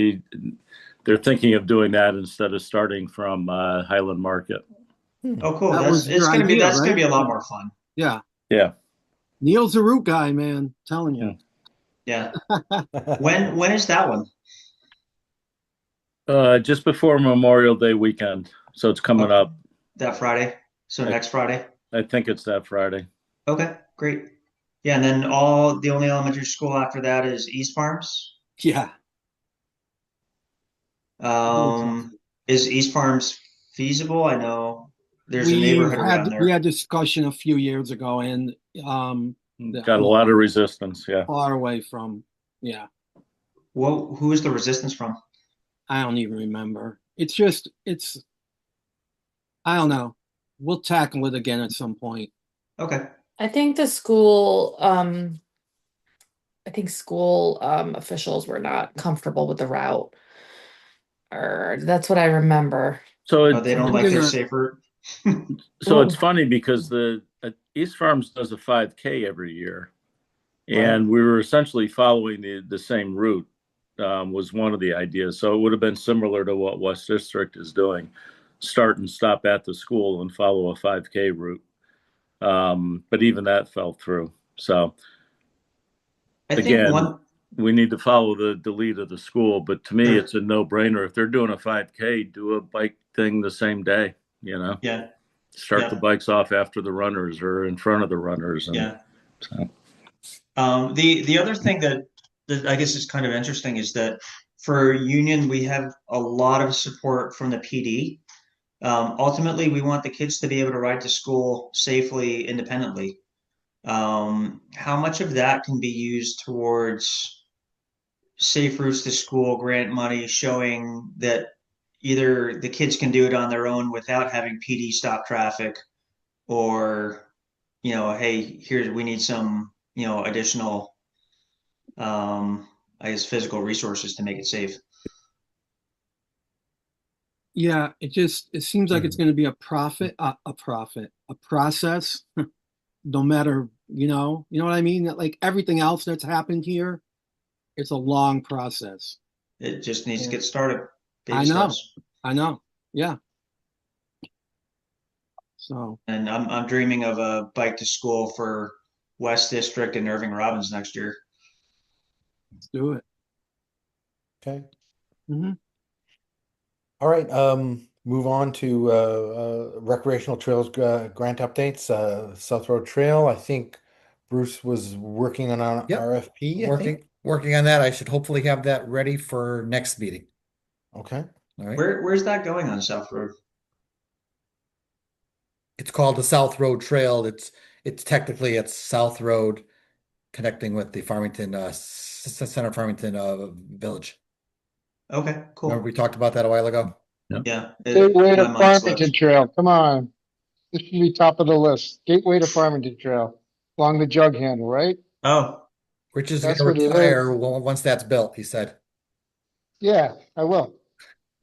they're thinking of doing that instead of starting from Highland Market.
Oh, cool.
That was your idea,
That's gonna
right?
be a lot more fun.
yeah.
Yeah.
Neil's a root guy, man. Telling you.
Yeah. When is that one?
Just before Memorial Day weekend. So it's coming up.
That Friday. So
I-
next Friday.
I think it's that Friday.
Okay, great. Yeah, and then the only elementary school after that is East Farms.
Yeah.
Is East Farms feasible? I know there's a
We
neighborhood around
had
there.
discussion a few years ago, and
Got a lot of resistance. Yeah.
far away from. Yeah,
Well, who is the resistance from?
I don't even remember. It's. I don't know. We'll tackle it again at some point.
Okay.
I think school officials were not comfortable with the route. Or that's what I remember.
So
Oh, they don't like their safe route.
So it's funny because the East Farms does a 5K every year, and we were essentially following the same route. Was one of the ideas. So it would have been similar to what West District is doing: start and stop at the school and follow a 5K route. But even that fell through. So
I think
again, we need to follow the lead of the school. But to me,
Sure.
it's a no-brainer. If they're doing a 5K, do a bike thing the same day.
Yeah.
Start
Yeah.
the bikes off after the runners or in front of the runners. And
Yeah.
so.
The other thing that I guess is kind of interesting is that for Union, we have a lot of support from the PD. Ultimately, we want the kids to be able to ride to school safely, independently. How much of that can be used towards safe routes to school, grant money, showing that either the kids can do it on their own without having PD stop traffic, or, hey, here we need some, additional, I guess, physical resources to make it safe.
Yeah, it seems like it's going to be a process. No matter, you know what I mean? Like everything else that's happened here, it's a long process.
It just needs to get started.
I
Baby
know.
steps.
I know. Yeah. So,
And I'm dreaming of a bike to school for West District and Irving Robbins next year.
let's do it.
Okay.
hmm
All right. Move on to recreational trails grant updates. South Road Trail. I think Bruce was working on an
Yep.
RFP. I think.
Working on that. I should hopefully have that ready for next meeting.
Okay.
All right.
Where's that going on South Road?
It's called the South Road Trail. It's technically South Road connecting with the Farmington Center Farmington Village.
Okay, cool.
Remember we talked about that a while ago?
Yeah.
Gateway to
my mind
Farmington
slips.
Trail. Come on. This should be top of the list. Gateway to Farmington Trail along the jug handle, right?
Oh,
Rich is
That's
going
what
to
it
retire once that's built, he said.
Yeah, I will.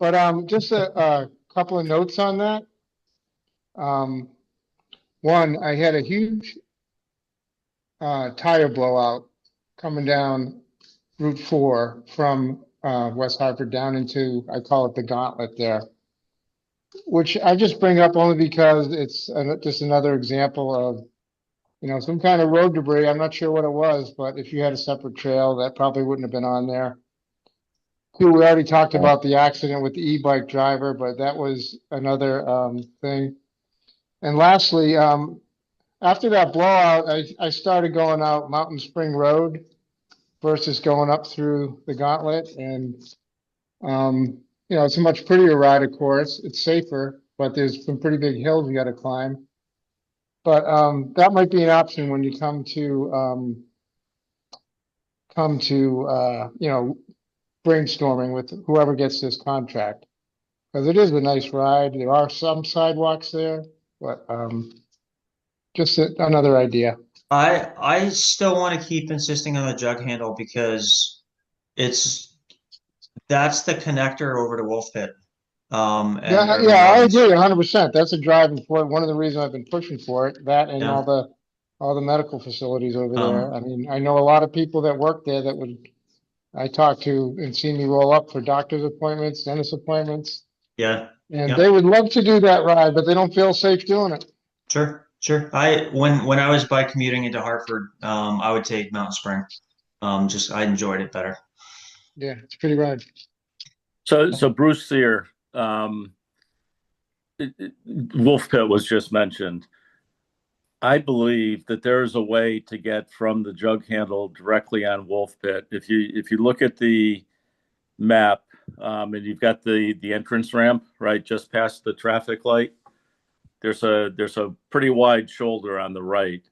But just a couple of notes on that. One, I had a huge tire blowout coming down Route 4 from West Hartford down into, I call it the gauntlet there, which I just bring up only because it's just another example of, some kind of road debris. I'm not sure what it was, but if you had a separate trail, that probably wouldn't have been on there. Two, we already talked about the accident with the e-bike driver, but that was another thing. And lastly, after that blowout, I started going out Mountain Spring Road versus going up through the gauntlet. And, it's a much prettier ride, of course. It's safer, but there's some pretty big hills you got to climb. But that might be an option when you come to brainstorming with whoever gets this contract. Because it is a nice ride. There are some sidewalks there, but just another idea.
I still want to keep insisting on the jug handle because that's the connector over to Wolf Pit.
Yeah,
urban
yeah, I
roads.
agree 100%. That's a driving force. One of the reasons I've been pushing for it, that and
Yeah.
all the medical facilities over there.
Um,
I mean, I know a lot of people that work there that would I talk to and see me roll up for doctor's appointments, dentist appointments,
yeah.
and
Yeah.
they would love to do that ride, but they don't feel safe doing it.
Sure. Sure. When I was bike commuting into Hartford, I would take Mountain Spring. Just I enjoyed it better.
Yeah, it's a pretty ride.
So Bruce Sear, Wolf Pit was just mentioned. I believe that there is a way to get from the jug handle directly on Wolf Pit. If you look at the map, and you've got the entrance ramp right just past the traffic light, there's a pretty wide shoulder on the right,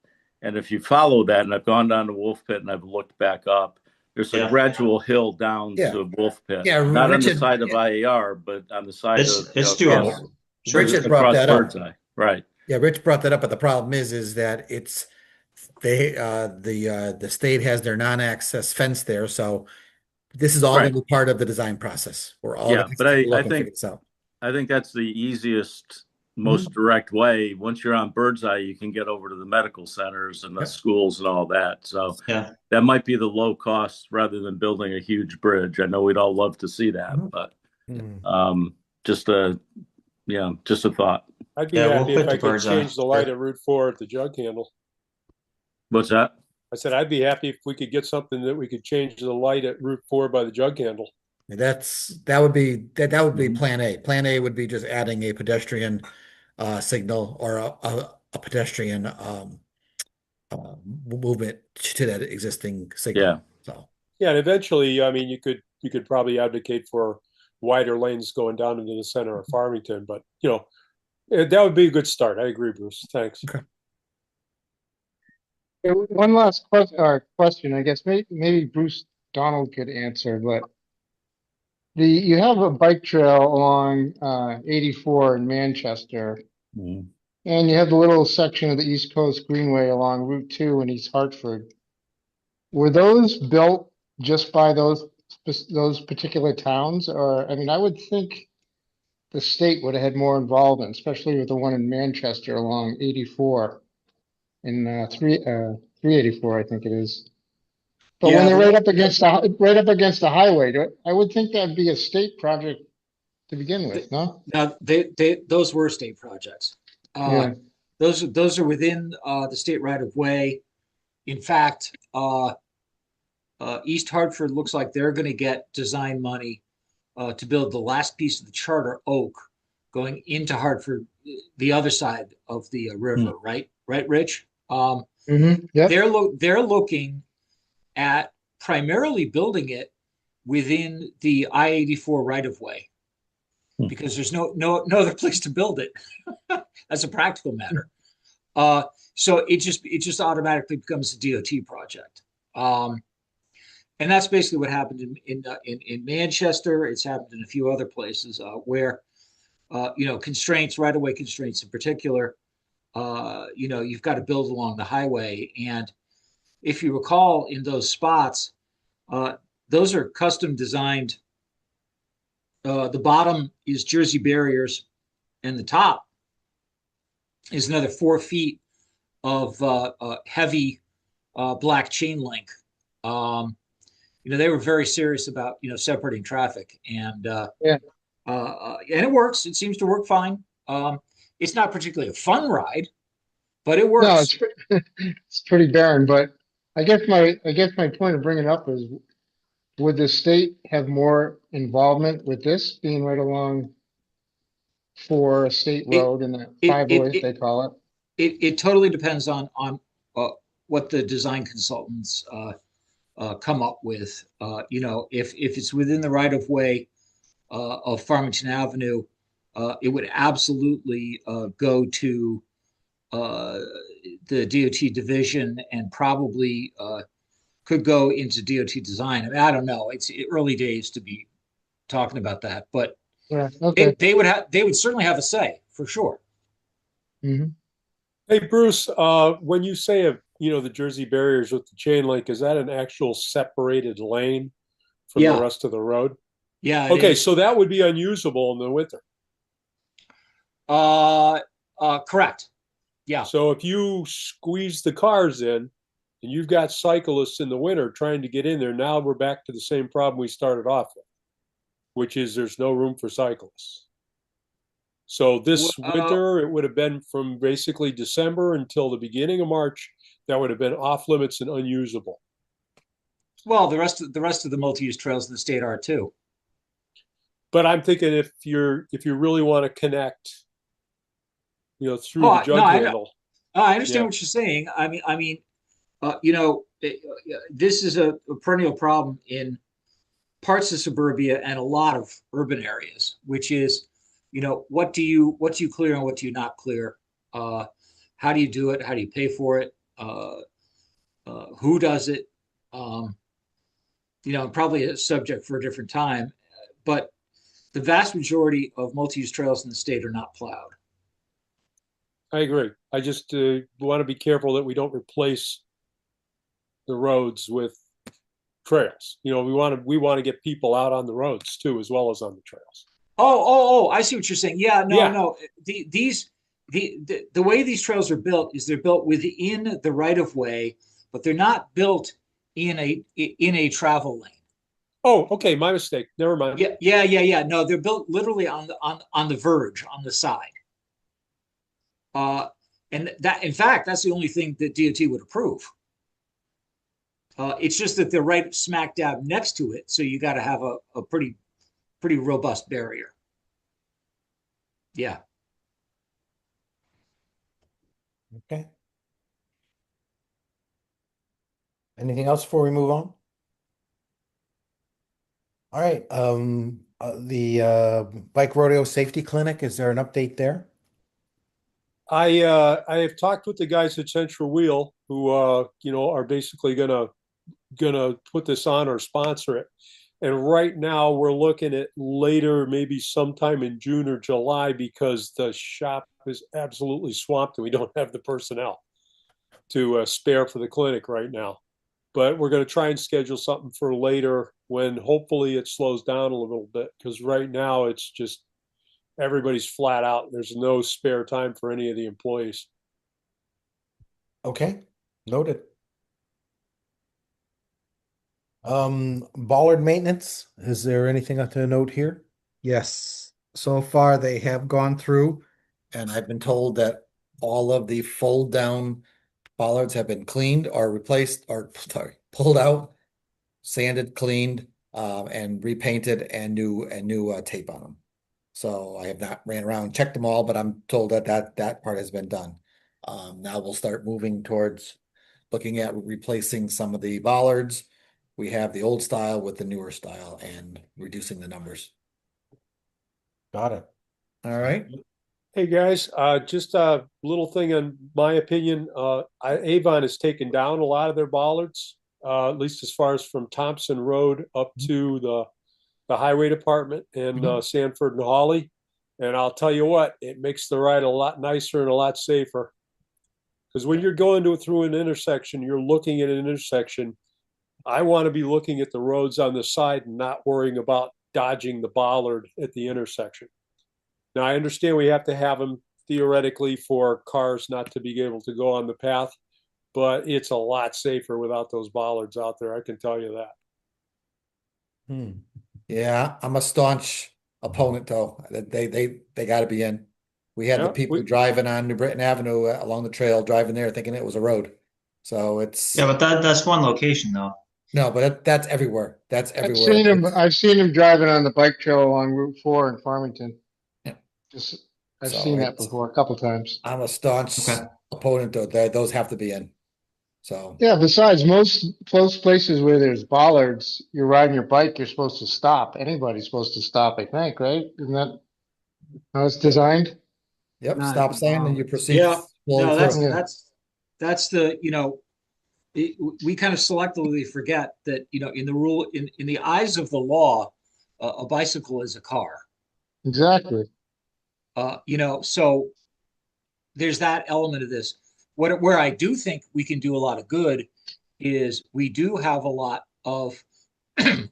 and if you follow that, and I've gone down to Wolf Pit and I've looked back up, there's a
Yeah.
gradual hill down
Yeah.
to Wolf Pit.
Yeah,
Not on the
Richard-
side of IAR, but on the side
It's
of
it's
Campbell.
doable. Sure.
Richard
Just
brought
across
that up.
Birdseye. Right.
Yeah, Rich brought that up, but the problem is that the state has their non-access fence there, so this is all
Right.
going to be part of the design process. We're all
Yeah,
going
but
to
I
look and
think
figure this out.
I think that's the easiest, most direct way. Once you're on Birdseye, you can get over to the medical centers and the
Yep.
schools and all that. So
Yeah.
that might be the low cost rather than building a huge bridge. I know we'd all love to see that, but just a thought.
I'd be
Yeah, we'll
happy
put
if
the
I could
birds eye.
change the light at Route 4 at the jug handle.
What's that?
I said I'd be happy if we could get something that we could change the light at Route 4 by the jug handle.
That would be plan A. Plan A would be just adding a pedestrian signal or a pedestrian movement to that existing signal.
Yeah.
So
Yeah, and eventually, I mean, you could probably advocate for wider lanes going down into the center of Farmington, but that would be a good start. I agree, Bruce. Thanks.
Okay.
One last question, I guess maybe Bruce Donald could answer, but you have a bike trail along 84 in Manchester, and you have the little section of the East Coast Greenway along Route 2 in East Hartford. Were those built just by those particular towns, or I mean, I would think the state would have had more involvement, especially with the one in Manchester along 84 in 384, I think it is. But
Yeah,
when they're
but-
right up against the highway, I would think that'd be a state project to begin with, no?
Now, those were state projects.
Yeah.
Those are within the state right of way. In fact, East Hartford looks like they're going to get design money to build the last piece of the Charter Oak going into Hartford, the other side of the river, right? Right, Rich?
Yep.
They're looking at primarily building it within the I-84 right of way because there's no other place to build it. As a practical matter. So it just automatically becomes a DOT project. And that's basically what happened in Manchester. It's happened in a few other places where constraints, right of way constraints in particular, you've got to build along the highway. And if you recall, in those spots, those are custom designed. The bottom is Jersey barriers, and the top is another 4 feet of heavy black chain link. They were very serious about separating traffic, and it works. It seems to work fine. It's not particularly a fun ride, but it works.
No, it's pretty barren. But I guess my point of bringing it up is, would the state have more involvement with this being right along for a state road in the 508 they call it?
It totally depends on what the design consultants come up with. If it's within the right of way of Farmington Avenue, it would absolutely go to the DOT division and probably could go into DOT design. I mean, I don't know. It's early days to be talking about that, but
Yeah. Okay.
they would certainly have a say for sure.
Mm-hmm.
Hey, Bruce, when you say the Jersey barriers with the chain link, is that an actual separated lane from
Yeah.
the rest of the road?
Yeah. it
Okay,
is.
so that would be unusable in the winter.
Correct. Yeah.
So if you squeeze the cars in and you've got cyclists in the winter trying to get in there, now we're back to the same problem we started off with, which is there's no room for cyclists. So this winter, it would have been from basically December until the beginning of March, that would have been off limits and unusable.
Well, the rest of the multi-use trails in the state are too.
But I'm thinking if you really want to connect, through
Oh,
the jug
no,
handle.
I understand
Yeah.
what you're saying. I mean, this is a perennial problem in parts of suburbia and a lot of urban areas, which is, what do you clear and what do you not clear? How do you do it? How do you pay for it? Who does it? Probably a subject for a different time, but the vast majority of multi-use trails in the state are not plowed.
I agree. I just want to be careful that we don't replace the roads with trails. We want to get people out on the roads too, as well as on the trails.
Oh, I see what you're saying. Yeah, no,
Yeah.
no. The way these trails are built is they're built within the right of way, but they're not built in a travel lane.
Oh, okay, my mistake. Never mind.
Yeah. No, they're built literally on the verge, on the side. And that, in fact, that's the only thing that DOT would approve. It's just that they're right smack dab next to it, so you got to have a pretty robust barrier. Yeah.
Okay. Anything else before we move on? All right, the bike rodeo safety clinic, is there an update there?
I have talked with the guys at Central Wheel who are basically gonna put this on or sponsor it. And right now we're looking at later, maybe sometime in June or July, because the shop is absolutely swamped and we don't have the personnel to spare for the clinic right now. But we're going to try and schedule something for later when hopefully it slows down a little bit, because right now it's just everybody's flat out. There's no spare time for any of the employees.
Okay, noted. Bollard maintenance, is there anything to note here?
Yes, so far they have gone through, and I've been told that all of the fold down bollards have been cleaned or replaced, or sorry, pulled out, sanded, cleaned, and repainted, and new tape on them. So I have not ran around and checked them all, but I'm told that part has been done. Now we'll start moving towards looking at replacing some of the bollards. We have the old style with the newer style and reducing the numbers.
Got it.
All right.
Hey guys, just a little thing in my opinion. Avon has taken down a lot of their bollards, at least as far as from Thompson Road up to the highway department in Sanford and Hawley. And I'll tell you what, it makes the ride a lot nicer and a lot safer. Because when you're going through an intersection, you're looking at an intersection. I want to be looking at the roads on the side and not worrying about dodging the bollard at the intersection. Now, I understand we have to have them theoretically for cars not to be able to go on the path, but it's a lot safer without those bollards out there. I can tell you that.
Yeah, I'm a staunch opponent though. They got to be in. We had the people driving on New Britain Avenue along the trail, driving there thinking it was a road. So it's
Yeah, but that's one location though.
no, but that's everywhere. That's everywhere.
I've seen him driving on the bike trail along Route 4 in Farmington.
Yeah.
I've
So
seen that before a couple times.
I'm a staunch opponent though. Those have to be in. So
Yeah, besides most places where there's bollards, you're riding your bike, you're supposed to stop. Anybody's supposed to stop, I think, right? Isn't that how it's designed?
Yep,
Not
stop sign and you proceed.
Yeah. No,
through.
that's the, we kind of selectively forget that, in the eyes of the law, a bicycle is a car.
Exactly.
So there's that element of this. Where I do think we can do a lot of good is we do have a lot of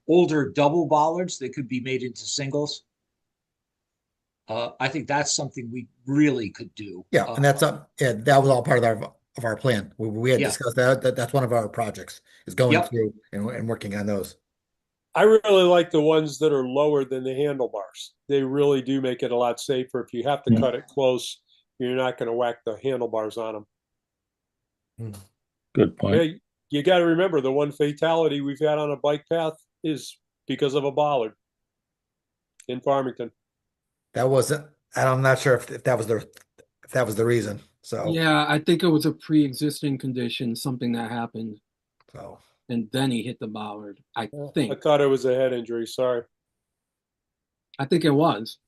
older double bollards that could be made into singles. I think that's something we really could do.
Yeah, and that's yeah, that was all part of our plan. We had
Yeah.
discussed that's one of our projects is going
Yep.
through and working on those.
I really like the ones that are lower than the handlebars. They really do make it a lot safer. If you have to cut it close, you're not going to whack the handlebars on them.
Good point.
Yeah, you got to remember the one fatality we've had on a bike path is because of a bollard in Farmington.
That wasn't, I'm not sure if that was the reason. So
Yeah, I think it was a pre-existing condition, something that happened,
so
and then he hit the bollard. I
I
think.
thought it was a head injury. Sorry.
I think it was.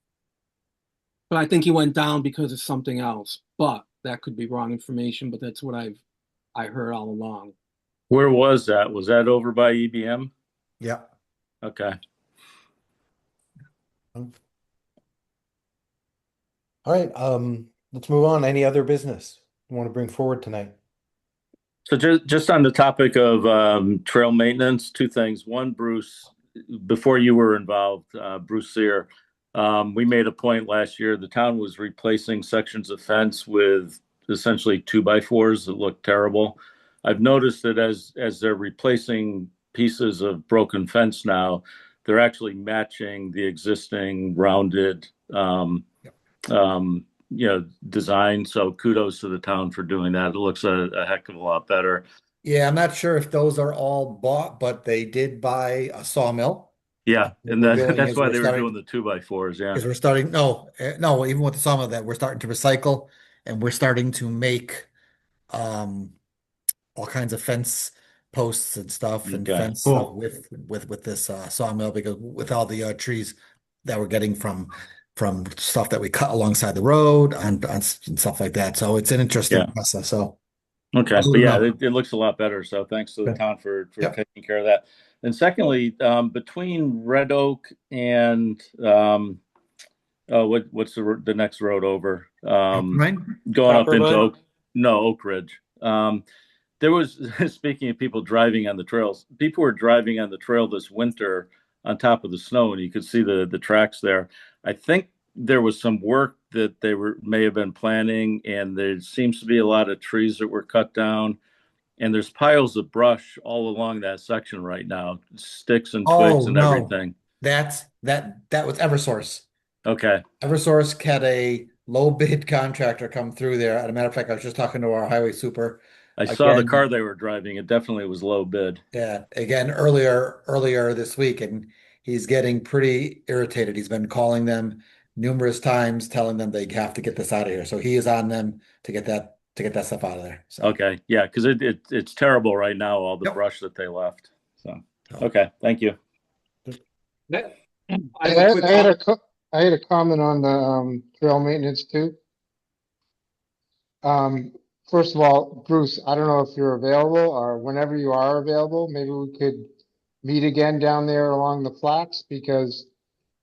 But I think he went down because of something else. But that could be wrong information, but that's what I heard all along.
Where was that? Was that over by EBM?
yeah.
Okay.
All right, let's move on. Any other business you want to bring forward tonight?
So just on the topic of trail maintenance, two things. One, Bruce, before you were involved, Bruce Sear, we made a point last year. The town was replacing sections of fence with essentially 2x4s that looked terrible. I've noticed that as they're replacing pieces of broken fence now, they're actually matching the existing rounded design. So kudos to the town for doing that. It looks a heck of a lot better.
Yeah, I'm not sure if those are all bought, but they did buy a sawmill.
Yeah, and
What we're doing
that's
is
why
we're
they were
starting-
doing the 2x4s. Yeah.
Because we're starting, no, even with the sawmill that we're starting to recycle and we're starting to make all kinds of fence posts and stuff and
Okay.
fence stuff with this sawmill because with all the trees that we're getting from stuff that we cut alongside the road and stuff like that. So it's an interesting
Yeah.
process. So
Okay,
Other
but
than
yeah,
that-
it looks a lot better. So thanks to the
Yeah.
town for
Yeah.
taking care of that. And secondly, between Red Oak and what's the next road over?
Right?
Going up into
Coppermine?
Oak Ridge. There was speaking of people driving on the trails, people were driving on the trail this winter on top of the snow, and you could see the tracks there. I think there was some work that they may have been planning, and there seems to be a lot of trees that were cut down, and there's piles of brush all along that section right now, sticks and twigs
Oh,
and
no.
everything.
that was Eversource.
Okay,
Eversource had a low bid contractor come through there. As a matter of fact, I was just talking to our highway super.
I saw the
Again-
car they were driving. It definitely was low bid.
Yeah, again, earlier this week, and he's getting pretty irritated. He's been calling them numerous times, telling them they have to get this out of here. So he is on them to get that stuff out of there. So
Okay, yeah, because it's terrible right now, all the
Yep.
brush that they left. So,
Oh.
okay, thank you.
I
I
have a quick
I had a comment on the trail maintenance too. First of all, Bruce, I don't know if you're available or whenever you are available, maybe we could meet again down there along the flats because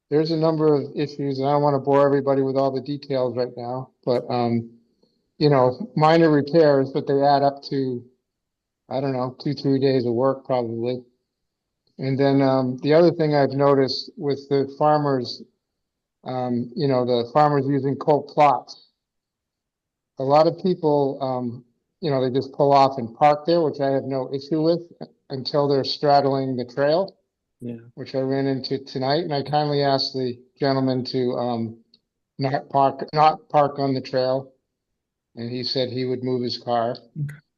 there's a number of issues and I don't want to bore everybody with all the details right now, but minor repairs, but they add up to, I don't know, 2-3 days of work probably. And then the other thing I've noticed with the farmers, the farmers using cold plots. A lot of people, they just pull off and park there, which I have no issue with until they're straddling the trail.
Yeah.
Which I ran into tonight, and I kindly asked the gentleman to not park on the trail, and he said he would move his car.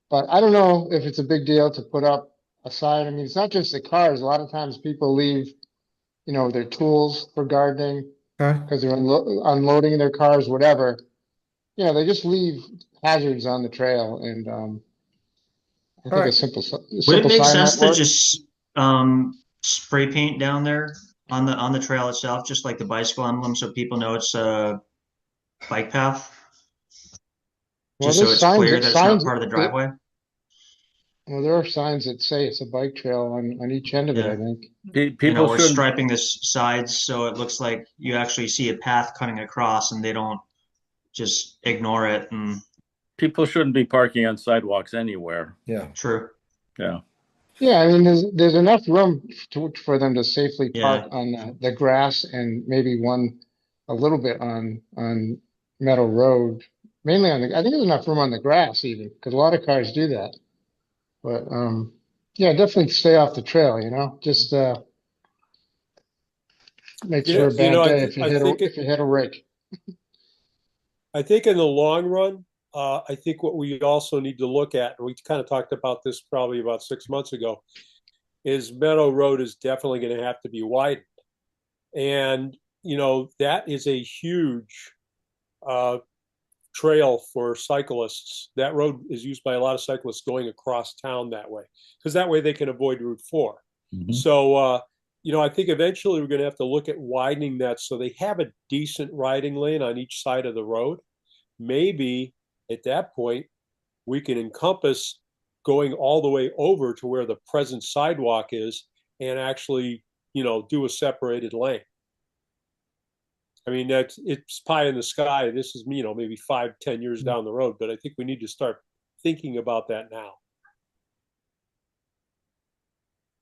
But I don't know if it's a big deal to put up a sign. I mean, it's not just the cars. A lot of times people leave, their tools for gardening
Okay.
because they're unloading their cars, whatever. They just leave hazards on the trail, and I think
right.
a simple
Would it make
sign
sense
might
to
work.
just spray paint down there on the trail itself, just like the bicycle emblem, so people know it's a bike path?
Well,
Just so
there's
it's
signs
clear
that-
that it's not
signs-
part of the driveway?
Well, there are signs that say it's a bike trail on each end of it,
Yeah.
I think.
People
Or
should
striping the sides so it looks like you actually see a path cutting across and they don't just ignore it. And
people shouldn't be parking on sidewalks anywhere.
Yeah.
true.
Yeah.
Yeah, I mean, there's enough room for them to safely
Yeah.
park on the grass and maybe one a little bit on Meadow Road, mainly on I think there's enough room on the grass even, because a lot of cars do that. But yeah, definitely stay off the trail, just makes for a bad day if you hit a rake.
I think in the long run, I think what we also need to look at, and we kind of talked about this probably about 6 months ago, is Meadow Road is definitely going to have to be widened. And, that is a huge trail for cyclists. That road is used by a lot of cyclists going across town that way, because that way they can avoid Route 4.
Mhm.
So, I think eventually we're going to have to look at widening that so they have a decent riding lane on each side of the road. Maybe at that point, we can encompass going all the way over to where the present sidewalk is and actually, do a separated lane. I mean, it's pie in the sky. This is, maybe 5-10 years down the road, but I think we need to start thinking about that now.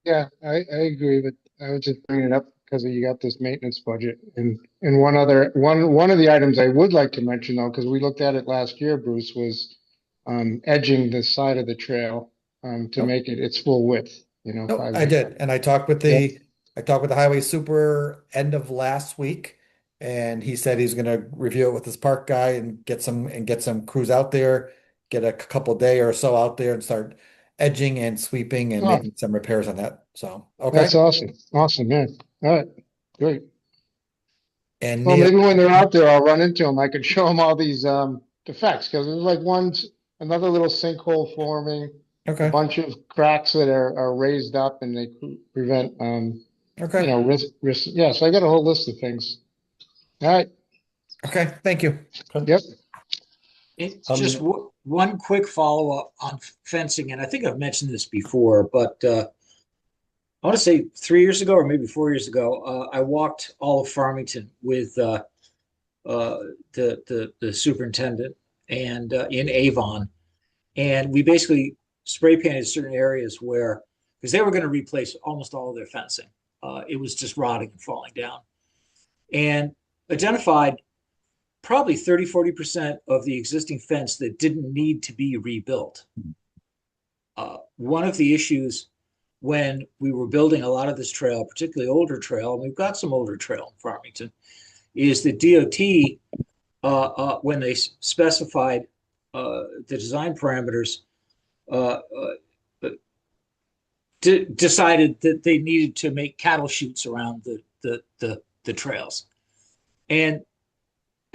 Yeah, I agree, but I was just bringing it up because you got this maintenance budget. And one of the items I would like to mention though, because we looked at it last year, Bruce, was edging the side of the trail to make it its full width,
No,
5
I did, and I talked with
Yeah.
the highway super end of last week, and he said he's going to review it with his park guy and get some crews out there, get a couple day or so out there and start edging and sweeping and
Oh.
making some repairs on that. So, okay.
That's awesome. Awesome, man. All right, great.
And
Well,
Neil,
maybe when they're out there, I'll run into them. I could show them all these defects because there's like another little sinkhole forming, a
okay,
bunch of cracks that are raised up, and they prevent
okay,
risk. Yeah, so I got a whole list of things. All right.
okay. Thank you.
Yep.
It's just one quick follow-up on fencing, and I think I've mentioned this before, but I want to say 3 years ago or maybe 4 years ago, I walked all of Farmington with the superintendent and in Avon, and we basically spray painted certain areas because they were going to replace almost all of their fencing. It was just rotting and falling down, and identified probably 30-40% of the existing fence that didn't need to be rebuilt. One of the issues when we were building a lot of this trail, particularly older trail, and we've got some older trail in Farmington, is the DOT, when they specified the design parameters, decided that they needed to make cattle chutes around the trails. And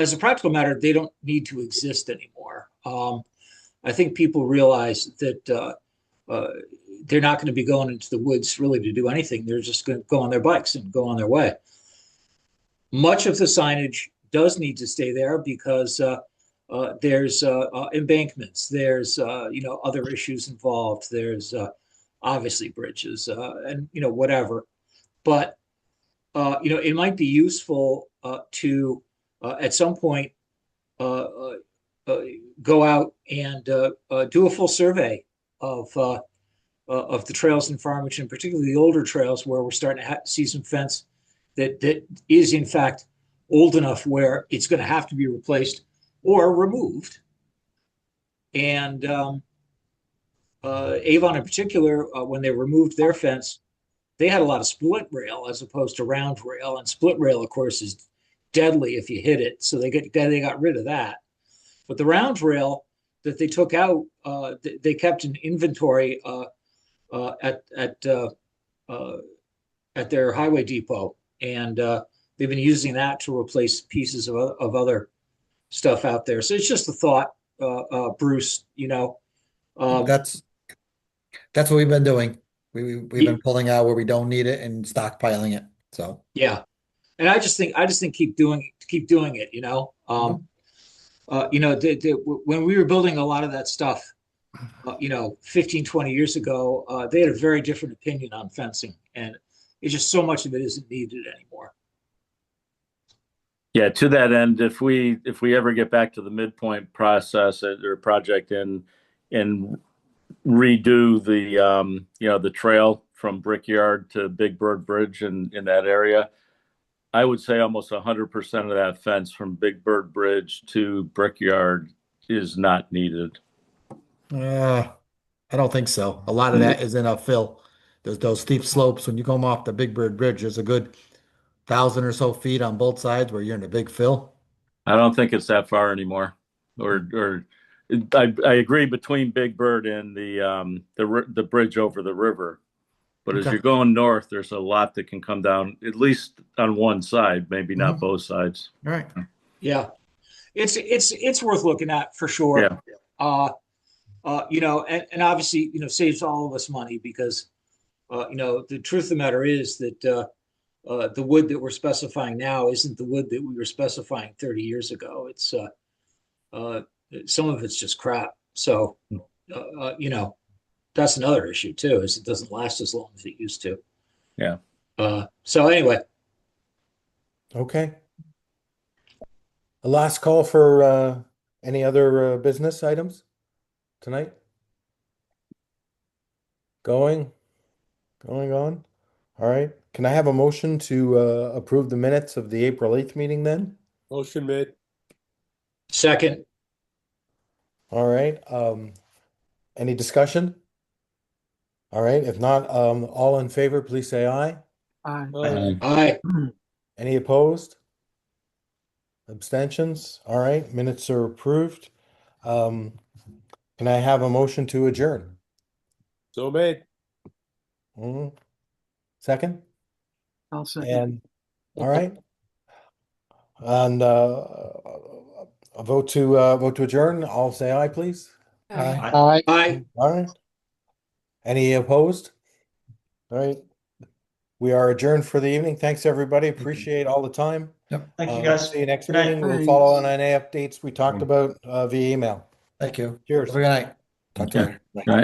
as a practical matter, they don't need to exist anymore. I think people realize that they're not going to be going into the woods really to do anything. They're just going to go on their bikes and go on their way. Much of the signage does need to stay there because there's embankments, there's other issues involved. There's obviously bridges and whatever. But it might be useful to at some point go out and do a full survey of the trails in Farmington, particularly the older trails where we're starting to see some fence that is in fact old enough where it's going to have to be replaced or removed. And Avon in particular, when they removed their fence, they had a lot of split rail as opposed to round rail, and split rail, of course, is deadly if you hit it. So they got rid of that. But the round rail that they took out, they kept an inventory at their highway depot, and they've been using that to replace pieces of other stuff out there. So it's just a thought, Bruce.
That's what we've been doing. We've been pulling out where we don't need it and stockpiling it. So
yeah, and I just think keep doing it. When we were building a lot of that stuff, 15, 20 years ago, they had a very different opinion on fencing, and it's just so much of it isn't needed anymore.
Yeah, to that end, if we ever get back to the midpoint process or project and redo the the trail from Brickyard to Big Bird Bridge in that area, I would say almost 100% of that fence from Big Bird Bridge to Brickyard is not needed.
I don't think so. A lot of that is in a fill. There's those steep slopes when you come off the Big Bird Bridge. There's a good 1,000 or so feet on both sides where you're in a big fill.
I don't think it's that far anymore. I agree between Big Bird and the bridge over the river. But as
Okay.
you're going north, there's a lot that can come down, at least on one side, maybe not both sides.
All right.
Yeah, it's worth looking at for sure.
Yeah.
And obviously, saves all of us money because, the truth of the matter is that the wood that we're specifying now isn't the wood that we were specifying 30 years ago. It's some of it's just crap. So, that's another issue too, is it doesn't last as long as it used to.
Yeah.
So anyway,
Okay. A last call for any other business items tonight? Going on. All right. Can I have a motion to approve the minutes of the April 8th meeting then?
Motion made.
second,
All right. Any discussion? All right. If not, all in favor, please say aye.
Aye.
aye,
Any opposed? Abstentions? All right. Minutes are approved. Can I have a motion to adjourn?
So made.
Second?
I'll second.
And, all right. And a vote to adjourn. I'll say aye, please.
Aye.
aye.
All right. Any opposed? All right. We are adjourned for the evening. Thanks, everybody. Appreciate all the time.
Thank you, guys.
See you next
Good night.
meeting. We'll
Thanks.
follow on any updates we talked about via email.
Thank you.
Cheers.
Have a good night. Talk to you
Yeah.
later. Bye.
Right.